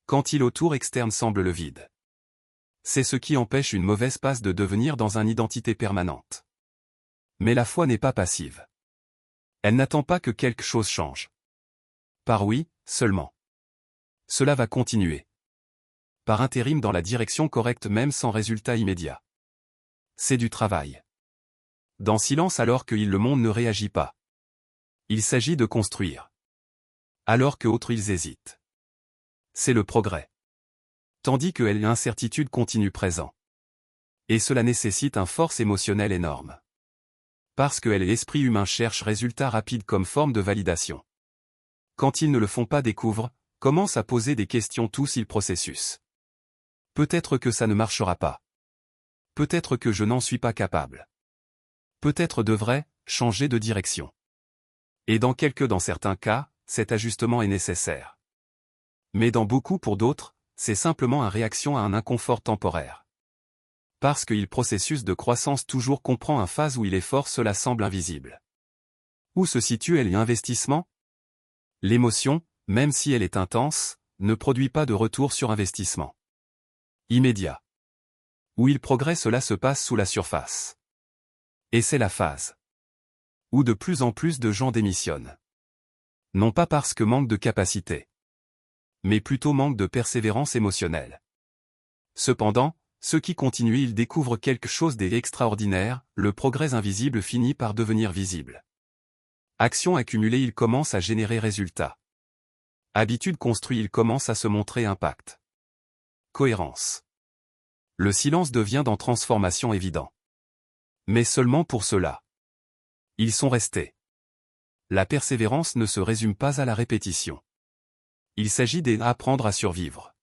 Quand il autour externe semble le vide. C'est ce qui empêche une mauvaise passe de devenir dans une identité permanente. Mais la foi n'est pas passive. Elle n'attend pas que quelque chose change. Par oui, seulement. Cela va continuer. Par intérim dans la direction correcte même sans résultat immédiat. C'est du travail. Dans silence alors que le monde ne réagit pas. Il s'agit de construire. Alors que autres ils hésitent. C'est le progrès. Tandis que l'incertitude continue présent. Et cela nécessite une force émotionnelle énorme. Parce que l'esprit humain cherche résultat rapide comme forme de validation. Quand ils ne le font pas découvrent, commencent à poser des questions tous le processus. Peut-être que ça ne marchera pas. Peut-être que je n'en suis pas capable. Peut-être devrais changer de direction. Et dans certains cas, cet ajustement est nécessaire. Mais dans beaucoup pour d'autres, c'est simplement une réaction à un inconfort temporaire. Parce que le processus de croissance toujours comprend une phase où l'effort cela semble invisible. Où se situe l'investissement? L'émotion, même si elle est intense, ne produit pas de retour sur investissement. Immédiat. Où il progresse cela se passe sous la surface. Et c'est la phase. Où de plus en plus de gens démissionnent. Non pas parce que manque de capacité. Mais plutôt manque de persévérance émotionnelle. Cependant, ceux qui continuent ils découvrent quelque chose d'extraordinaire, le progrès invisible finit par devenir visible. Action accumulée il commence à générer résultats. Habitude construite il commence à se montrer impact. Cohérence. Le silence devient dans transformation évident. Mais seulement pour cela. Ils sont restés. La persévérance ne se résume pas à la répétition. Il s'agit d'apprendre à survivre.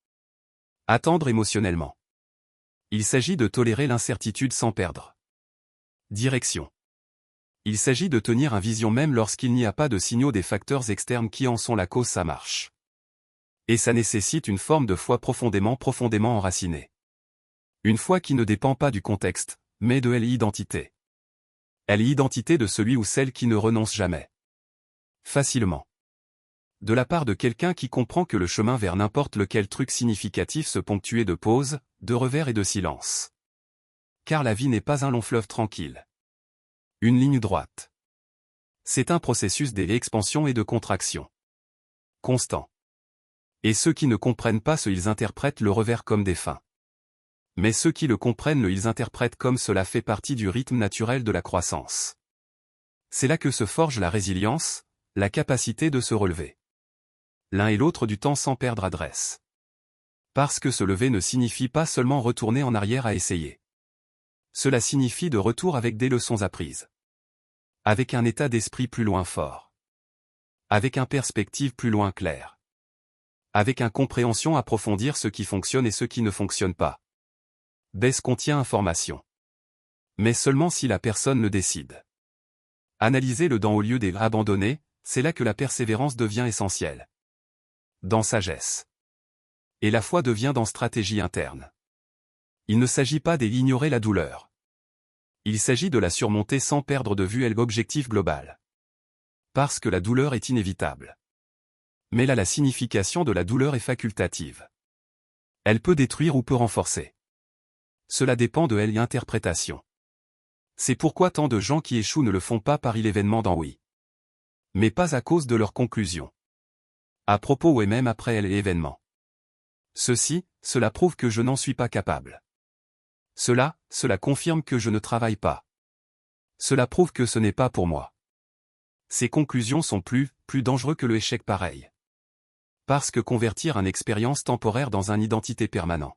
Attendre émotionnellement. Il s'agit de tolérer l'incertitude sans perdre direction. Il s'agit de tenir une vision même lorsqu'il n'y a pas de signaux des facteurs externes qui en sont la cause ça marche. Et ça nécessite une forme de foi profondément enracinée. Une foi qui ne dépend pas du contexte, mais de l'identité. L'identité de celui ou celle qui ne renonce jamais. Facilement. De la part de quelqu'un qui comprend que le chemin vers n'importe lequel truc significatif se ponctuait de pauses, de revers et de silence. Car la vie n'est pas un long fleuve tranquille. Une ligne droite. C'est un processus d'expansion et de contraction. Constant. Et ceux qui ne comprennent pas ils interprètent le revers comme des fins. Mais ceux qui le comprennent ils interprètent comme cela fait partie du rythme naturel de la croissance. C'est là que se forge la résilience, la capacité de se relever. L'un et l'autre du temps sans perdre adresse. Parce que se lever ne signifie pas seulement retourner en arrière à essayer. Cela signifie de retour avec des leçons apprises. Avec un état d'esprit plus loin fort. Avec une perspective plus loin claire. Avec une compréhension approfondir ce qui fonctionne et ce qui ne fonctionne pas. Baisse contient information. Mais seulement si la personne le décide. Analyser le dans au lieu des abandonner, c'est là que la persévérance devient essentielle. Dans sagesse. Et la foi devient dans stratégie interne. Il ne s'agit pas d'ignorer la douleur. Il s'agit de la surmonter sans perdre de vue l'objectif global. Parce que la douleur est inévitable. Mais là la signification de la douleur est facultative. Elle peut détruire ou peut renforcer. Cela dépend de l'interprétation. C'est pourquoi tant de gens qui échouent ne le font pas par l'événement dans oui. Mais pas à cause de leur conclusion. À propos ou même après l'événement. Cela prouve que je n'en suis pas capable. Cela confirme que je ne travaille pas. Cela prouve que ce n'est pas pour moi. Ces conclusions sont plus dangereux que le échec pareil. Parce que convertir une expérience temporaire dans une identité permanente.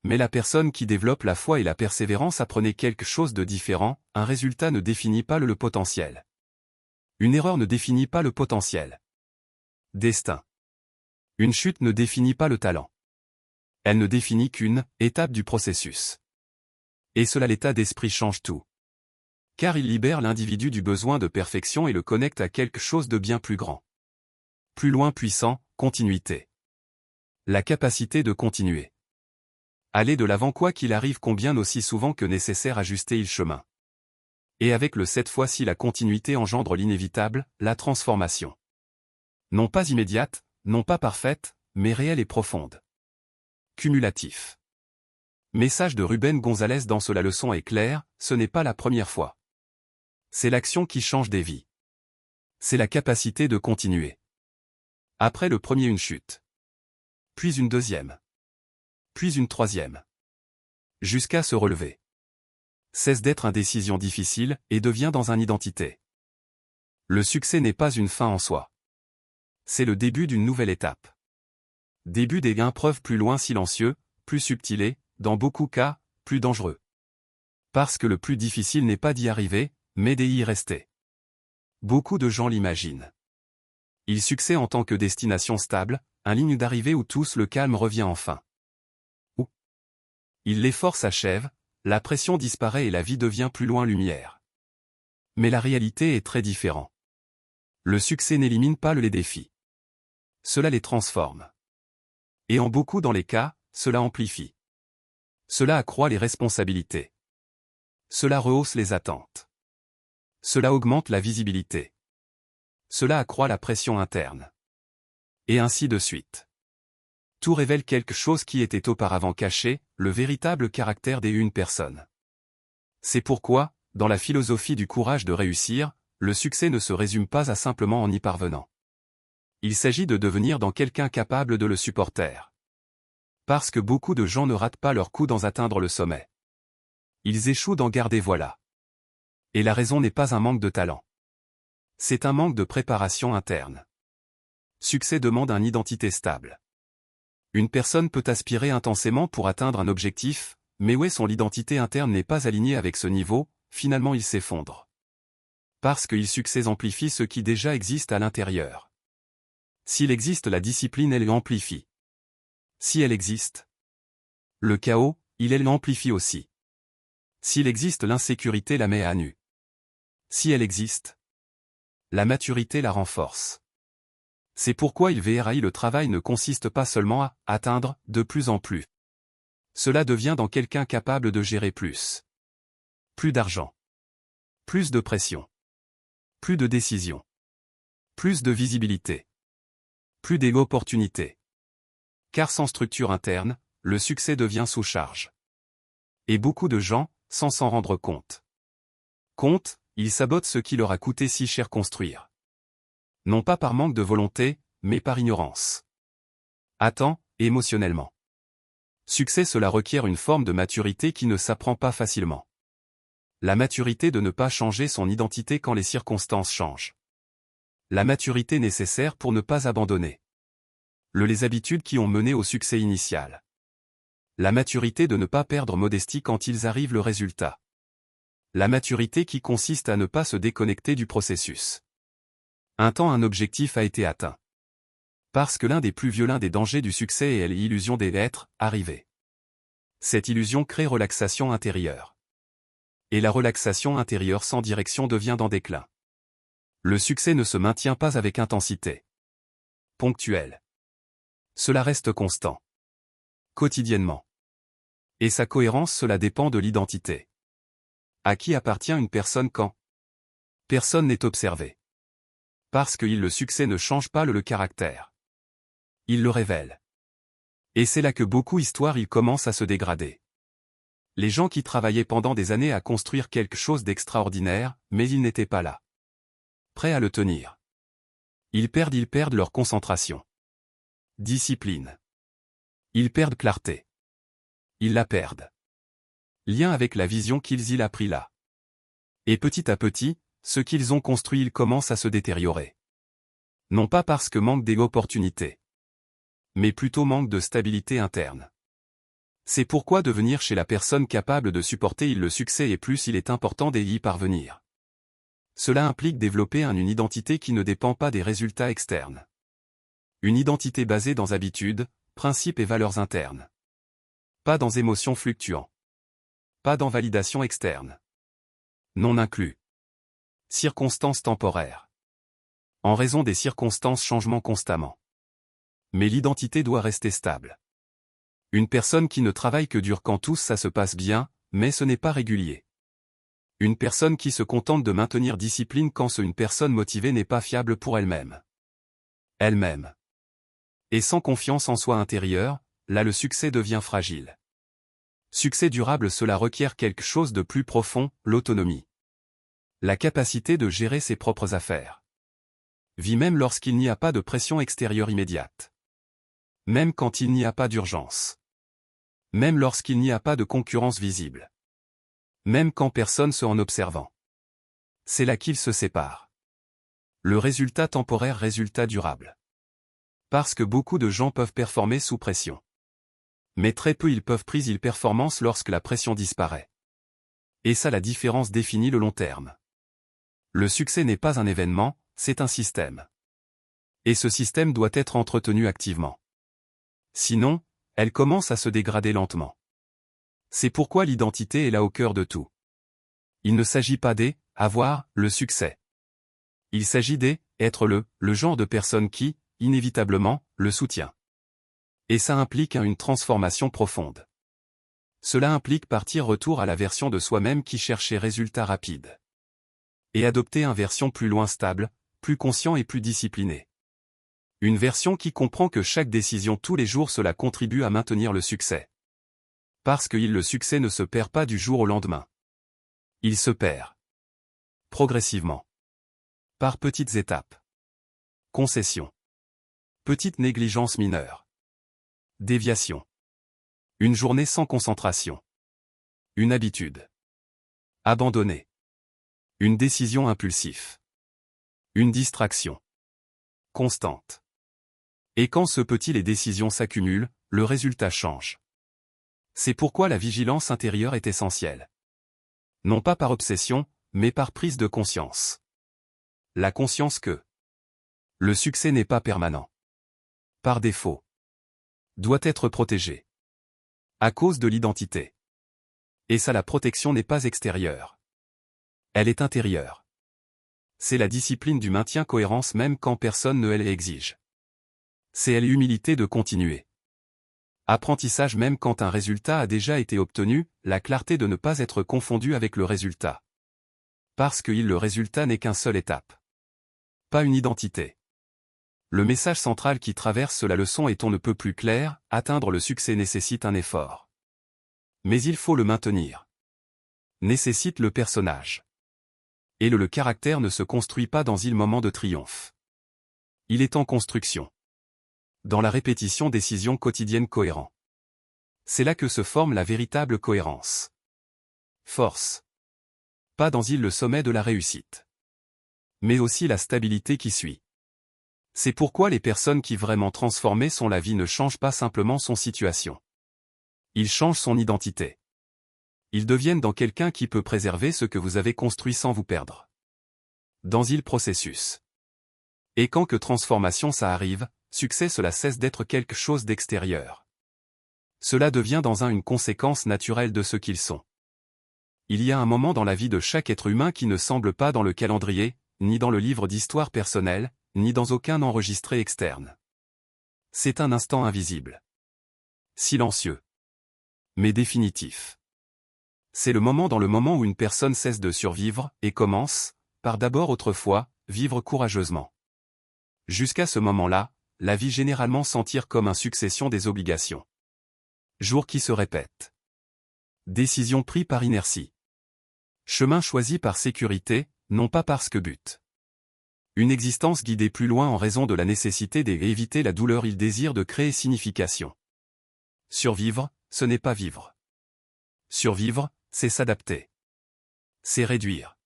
Mais la personne qui développe la foi et la persévérance apprenait quelque chose de différent, un résultat ne définit pas le potentiel. Une erreur ne définit pas le potentiel. Destin. Une chute ne définit pas le talent. Elle ne définit qu'une étape du processus. Et cela l'état d'esprit change tout. Car il libère l'individu du besoin de perfection et le connecte à quelque chose de bien plus grand. Plus loin puissant, continuité. La capacité de continuer. Aller de l'avant quoi qu'il arrive combien aussi souvent que nécessaire ajuster le chemin. Et avec le cette fois-ci la continuité engendre l'inévitable, la transformation. Non pas immédiate, non pas parfaite, mais réelle et profonde. Cumulatif. Message de Ruben Gonzalez dans la leçon est claire, ce n'est pas la première fois. C'est l'action qui change des vies. C'est la capacité de continuer. Après le premier une chute. Puis une deuxième. Puis une troisième. Jusqu'à se relever. Cesse d'être une décision difficile et devient dans une identité. Le succès n'est pas une fin en soi. C'est le début d'une nouvelle étape. Début des épreuves plus loin silencieux, plus subtil et, dans beaucoup de cas, plus dangereux. Parce que le plus difficile n'est pas d'y arriver, mais d'y rester. Beaucoup de gens l'imaginent. Il succès en tant que destination stable, une ligne d'arrivée où tous le calme revient enfin. Où l'effort s'achève, la pression disparaît et la vie devient plus loin lumière. Mais la réalité est très différente. Le succès n'élimine pas les défis. Cela les transforme. Et en beaucoup dans les cas, cela amplifie. Cela accroît les responsabilités. Cela rehausse les attentes. Cela augmente la visibilité. Cela accroît la pression interne. Et ainsi de suite. Tout révèle quelque chose qui était auparavant caché, le véritable caractère d'une personne. C'est pourquoi, dans la philosophie du courage de réussir, le succès ne se résume pas à simplement en y parvenant. Il s'agit de devenir dans quelqu'un capable de le supporter. Parce que beaucoup de gens ne ratent pas leur coup dans atteindre le sommet. Ils échouent d'en garder voilà. Et la raison n'est pas un manque de talent. C'est un manque de préparation interne. Succès demande une identité stable. Une personne peut aspirer intensément pour atteindre un objectif, mais où son identité interne n'est pas alignée avec ce niveau, finalement il s'effondre. Parce que le succès amplifie ce qui déjà existe à l'intérieur. S'il existe la discipline, elle l'amplifie. Si elle existe, le chaos, elle l'amplifie aussi. S'il existe l'insécurité, la met à nu. Si elle existe, la maturité la renforce. C'est pourquoi il verra le travail ne consiste pas seulement à atteindre de plus en plus. Cela devient dans quelqu'un capable de gérer plus. Plus d'argent. Plus de pression. Plus de décisions. Plus de visibilité. Plus d'opportunités. Car sans structure interne, le succès devient sous charge. Et beaucoup de gens, sans s'en rendre compte. Ils sabotent ce qui leur a coûté si cher construire. Non pas par manque de volonté, mais par ignorance. Attends, émotionnellement. Succès, cela requiert une forme de maturité qui ne s'apprend pas facilement. La maturité de ne pas changer son identité quand les circonstances changent. La maturité nécessaire pour ne pas abandonner. Les habitudes qui ont mené au succès initial. La maturité de ne pas perdre modestie quand ils arrivent le résultat. La maturité qui consiste à ne pas se déconnecter du processus. Un temps un objectif a été atteint. Parce que l'un des plus violents des dangers du succès est l'illusion d'être arrivé. Cette illusion crée relaxation intérieure. Et la relaxation intérieure sans direction devient dans déclin. Le succès ne se maintient pas avec intensité. Ponctuel. Cela reste constant. Quotidiennement. Et sa cohérence, cela dépend de l'identité. À qui appartient une personne quand personne n'est observé. Parce que le succès ne change pas le caractère. Il le révèle. Et c'est là que beaucoup d'histoires commencent à se dégrader. Les gens qui travaillaient pendant des années à construire quelque chose d'extraordinaire, mais ils n'étaient pas là, prêts à le tenir. Ils perdent leur concentration. Discipline. Ils perdent clarté. Ils la perdent. Lien avec la vision qu'ils y a pris là. Et petit à petit, ce qu'ils ont construit il commence à se détériorer. Non pas parce que manque d'opportunités, mais plutôt manque de stabilité interne. C'est pourquoi devenir chez la personne capable de supporter le succès et plus il est important d'y parvenir. Cela implique développer une identité qui ne dépend pas des résultats externes. Une identité basée dans habitudes, principes et valeurs internes. Pas dans émotions fluctuantes. Pas dans validation externe. Non inclus. Circonstances temporaires. En raison des circonstances changement constamment. Mais l'identité doit rester stable. Une personne qui ne travaille que dur quand tout ça se passe bien, mais ce n'est pas régulier. Une personne qui se contente de maintenir discipline quand une personne motivée n'est pas fiable pour elle-même. Elle-même. Et sans confiance en soi intérieure, là le succès devient fragile. Succès durable cela requiert quelque chose de plus profond, l'autonomie. La capacité de gérer ses propres affaires. Vie même lorsqu'il n'y a pas de pression extérieure immédiate. Même quand il n'y a pas d'urgence. Même lorsqu'il n'y a pas de concurrence visible. Même quand personne se en observant. C'est là qu'il se sépare. Le résultat temporaire, résultat durable. Parce que beaucoup de gens peuvent performer sous pression. Mais très peu ils peuvent prendre performance lorsque la pression disparaît. Et ça la différence définit le long terme. Le succès n'est pas un événement, c'est un système. Et ce système doit être entretenu activement. Sinon, elle commence à se dégrader lentement. C'est pourquoi l'identité est là au cœur de tout. Il ne s'agit pas avoir le succès. Il s'agit être le genre de personne qui, inévitablement, le soutient. Et ça implique une transformation profonde. Cela implique partir retour à la version de soi-même qui cherchait résultats rapides. Et adopter une version plus loin stable, plus conscient et plus discipliné. Une version qui comprend que chaque décision tous les jours cela contribue à maintenir le succès. Parce que le succès ne se perd pas du jour au lendemain. Il se perd. Progressivement. Par petites étapes. Concessions. Petites négligences mineures. Déviation. Une journée sans concentration. Une habitude. Abandonner. Une décision impulsive. Une distraction. Constante. Et quand les décisions s'accumulent, le résultat change. C'est pourquoi la vigilance intérieure est essentielle. Non pas par obsession, mais par prise de conscience. La conscience que le succès n'est pas permanent. Par défaut. Doit être protégé. À cause de l'identité. Et ça la protection n'est pas extérieure. Elle est intérieure. C'est la discipline du maintien cohérence même quand personne ne l'exige. C'est l'humilité de continuer. Apprentissage même quand un résultat a déjà été obtenu, la clarté de ne pas être confondu avec le résultat. Parce que le résultat n'est qu'une seule étape. Pas une identité. Le message central qui traverse la leçon est on ne peut plus clair, atteindre le succès nécessite un effort. Mais il faut le maintenir. Nécessite le personnage. Et le caractère ne se construit pas dans le moment de triomphe. Il est en construction. Dans la répétition décision quotidienne cohérente. C'est là que se forme la véritable cohérence. Force. Pas dans le sommet de la réussite. Mais aussi la stabilité qui suit. C'est pourquoi les personnes qui vraiment transformées sont la vie ne changent pas simplement son situation. Ils changent son identité. Ils deviennent dans quelqu'un qui peut préserver ce que vous avez construit sans vous perdre. Dans le processus. Et quand que transformation ça arrive, succès cela cesse d'être quelque chose d'extérieur. Cela devient dans une conséquence naturelle de ce qu'ils sont. Il y a un moment dans la vie de chaque être humain qui ne semble pas dans le calendrier, ni dans le livre d'histoire personnelle, ni dans aucun enregistré externe. C'est un instant invisible. Silencieux. Mais définitif. C'est le moment dans le moment où une personne cesse de survivre, et commence, par d'abord autrefois, vivre courageusement. Jusqu'à ce moment-là, la vie généralement sentir comme une succession des obligations. Jours qui se répètent. Décision prise par inertie. Chemin choisi par sécurité, non pas parce que but. Une existence guidée plus loin en raison de la nécessité d'éviter la douleur. Il désire de créer signification. Survivre, ce n'est pas vivre. Survivre, c'est s'adapter. C'est réduire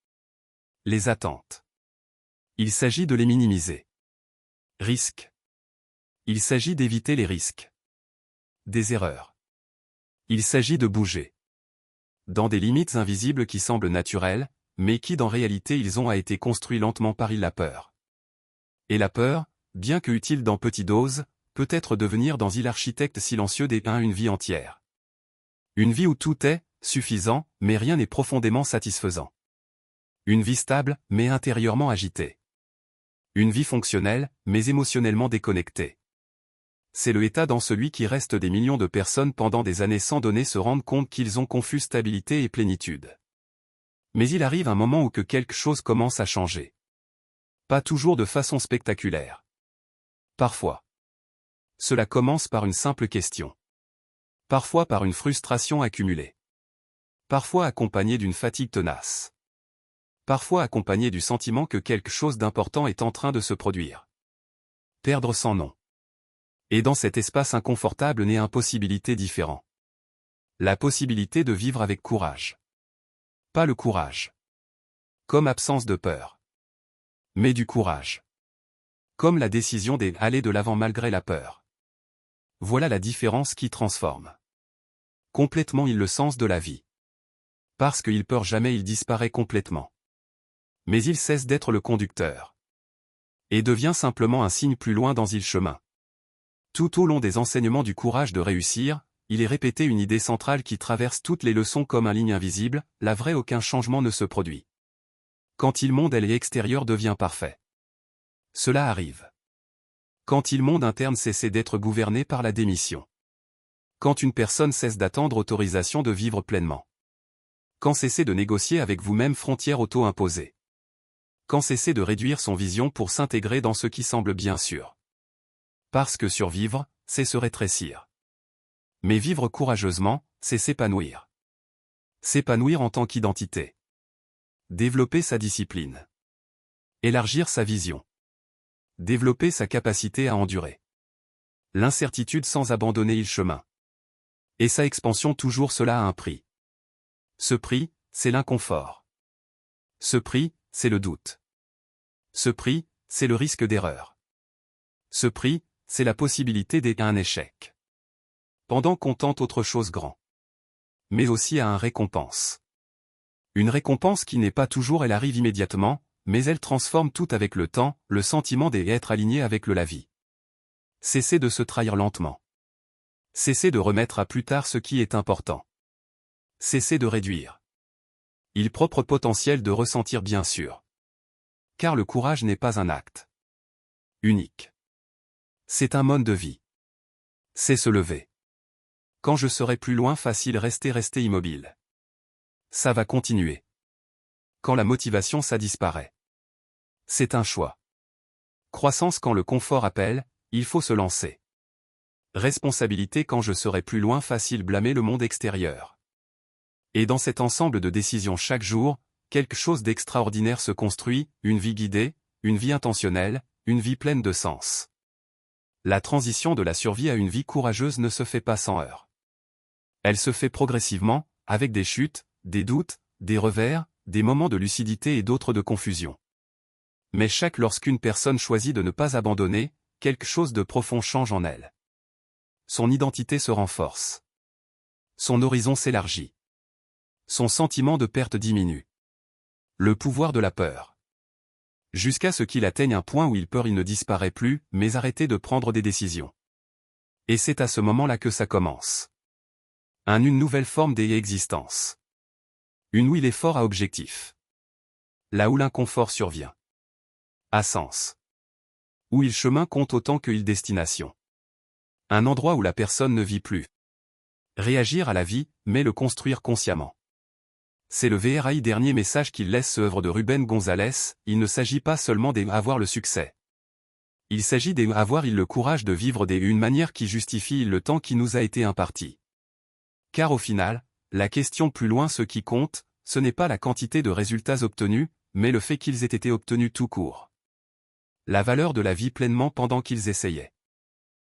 les attentes. Il s'agit de les minimiser. Risque. Il s'agit d'éviter les risques. Des erreurs. Il s'agit de bouger. Dans des limites invisibles qui semblent naturelles, mais qui dans réalité ils ont été construits lentement par la peur. Et la peur, bien que utile dans petite dose, peut être devenir dans l'architecte silencieux une vie entière. Une vie où tout est suffisant, mais rien n'est profondément satisfaisant. Une vie stable, mais intérieurement agitée. Une vie fonctionnelle, mais émotionnellement déconnectée. C'est le état dans celui qui reste des millions de personnes pendant des années sans donner se rendre compte qu'ils ont confus stabilité et plénitude. Mais il arrive un moment où que quelque chose commence à changer. Pas toujours de façon spectaculaire. Parfois. Cela commence par une simple question. Parfois par une frustration accumulée. Parfois accompagnée d'une fatigue tenace. Parfois accompagnée du sentiment que quelque chose d'important est en train de se produire. Perdre sans nom. Et dans cet espace inconfortable naît une possibilité différente. La possibilité de vivre avec courage. Pas le courage. Comme absence de peur. Mais du courage. Comme la décision d'aller de l'avant malgré la peur. Voilà la différence qui transforme complètement le sens de la vie. Parce qu'il peur jamais il disparaît complètement. Mais il cesse d'être le conducteur. Et devient simplement un signe plus loin dans le chemin. Tout au long des enseignements du courage de réussir, il est répété une idée centrale qui traverse toutes les leçons comme une ligne invisible, la vraie aucun changement ne se produit. Quand le monde extérieur devient parfait. Cela arrive. Quand le monde interne cesse d'être gouverné par la démission. Quand une personne cesse d'attendre autorisation de vivre pleinement. Quand cessez de négocier avec vous-même frontières auto-imposées. Quand cessez de réduire son vision pour s'intégrer dans ce qui semble bien sûr. Parce que survivre, c'est se rétrécir. Mais vivre courageusement, c'est s'épanouir. S'épanouir en tant qu'identité. Développer sa discipline. Élargir sa vision. Développer sa capacité à endurer. L'incertitude sans abandonner le chemin. Et sa expansion toujours cela a un prix. Ce prix, c'est l'inconfort. Ce prix, c'est le doute. Ce prix, c'est le risque d'erreur. Ce prix, c'est la possibilité d'un échec. Pendant qu'on tente autre chose grand. Mais aussi à une récompense. Une récompense qui n'est pas toujours elle arrive immédiatement, mais elle transforme tout avec le temps, le sentiment d'être aligné avec la vie. Cessez de se trahir lentement. Cessez de remettre à plus tard ce qui est important. Cessez de réduire. Il propre potentiel de ressentir bien sûr. Car le courage n'est pas un acte unique. C'est un mode de vie. C'est se lever. Quand je serai plus loin facile rester immobile. Ça va continuer. Quand la motivation ça disparaît. C'est un choix. Croissance quand le confort appelle, il faut se lancer. Responsabilité quand je serai plus loin facile blâmer le monde extérieur. Et dans cet ensemble de décisions chaque jour, quelque chose d'extraordinaire se construit, une vie guidée, une vie intentionnelle, une vie pleine de sens. La transition de la survie à une vie courageuse ne se fait pas sans heurts. Elle se fait progressivement, avec des chutes, des doutes, des revers, des moments de lucidité et d'autres de confusion. Mais lorsqu'une personne choisit de ne pas abandonner, quelque chose de profond change en elle. Son identité se renforce. Son horizon s'élargit. Son sentiment de perte diminue. Le pouvoir de la peur. Jusqu'à ce qu'il atteigne un point où il ne disparaît plus, mais arrêter de prendre des décisions. Et c'est à ce moment-là que ça commence. Une nouvelle forme d'existence. Une où il est fort à objectif. Là où l'inconfort survient. À sens. Où il chemin compte autant que il destination. Un endroit où la personne ne vit plus. Réagir à la vie, mais le construire consciemment. C'est le VRI dernier message qu'il laisse œuvre de Ruben Gonzalez, il ne s'agit pas seulement d'avoir le succès. Il s'agit d'avoir le courage de vivre d'une manière qui justifie le temps qui nous a été imparti. Car au final, La question plus loin, ce qui compte, ce n'est pas la quantité de résultats obtenus, mais le fait qu'ils aient été obtenus tout court. La valeur de la vie pleinement pendant qu'ils essayaient.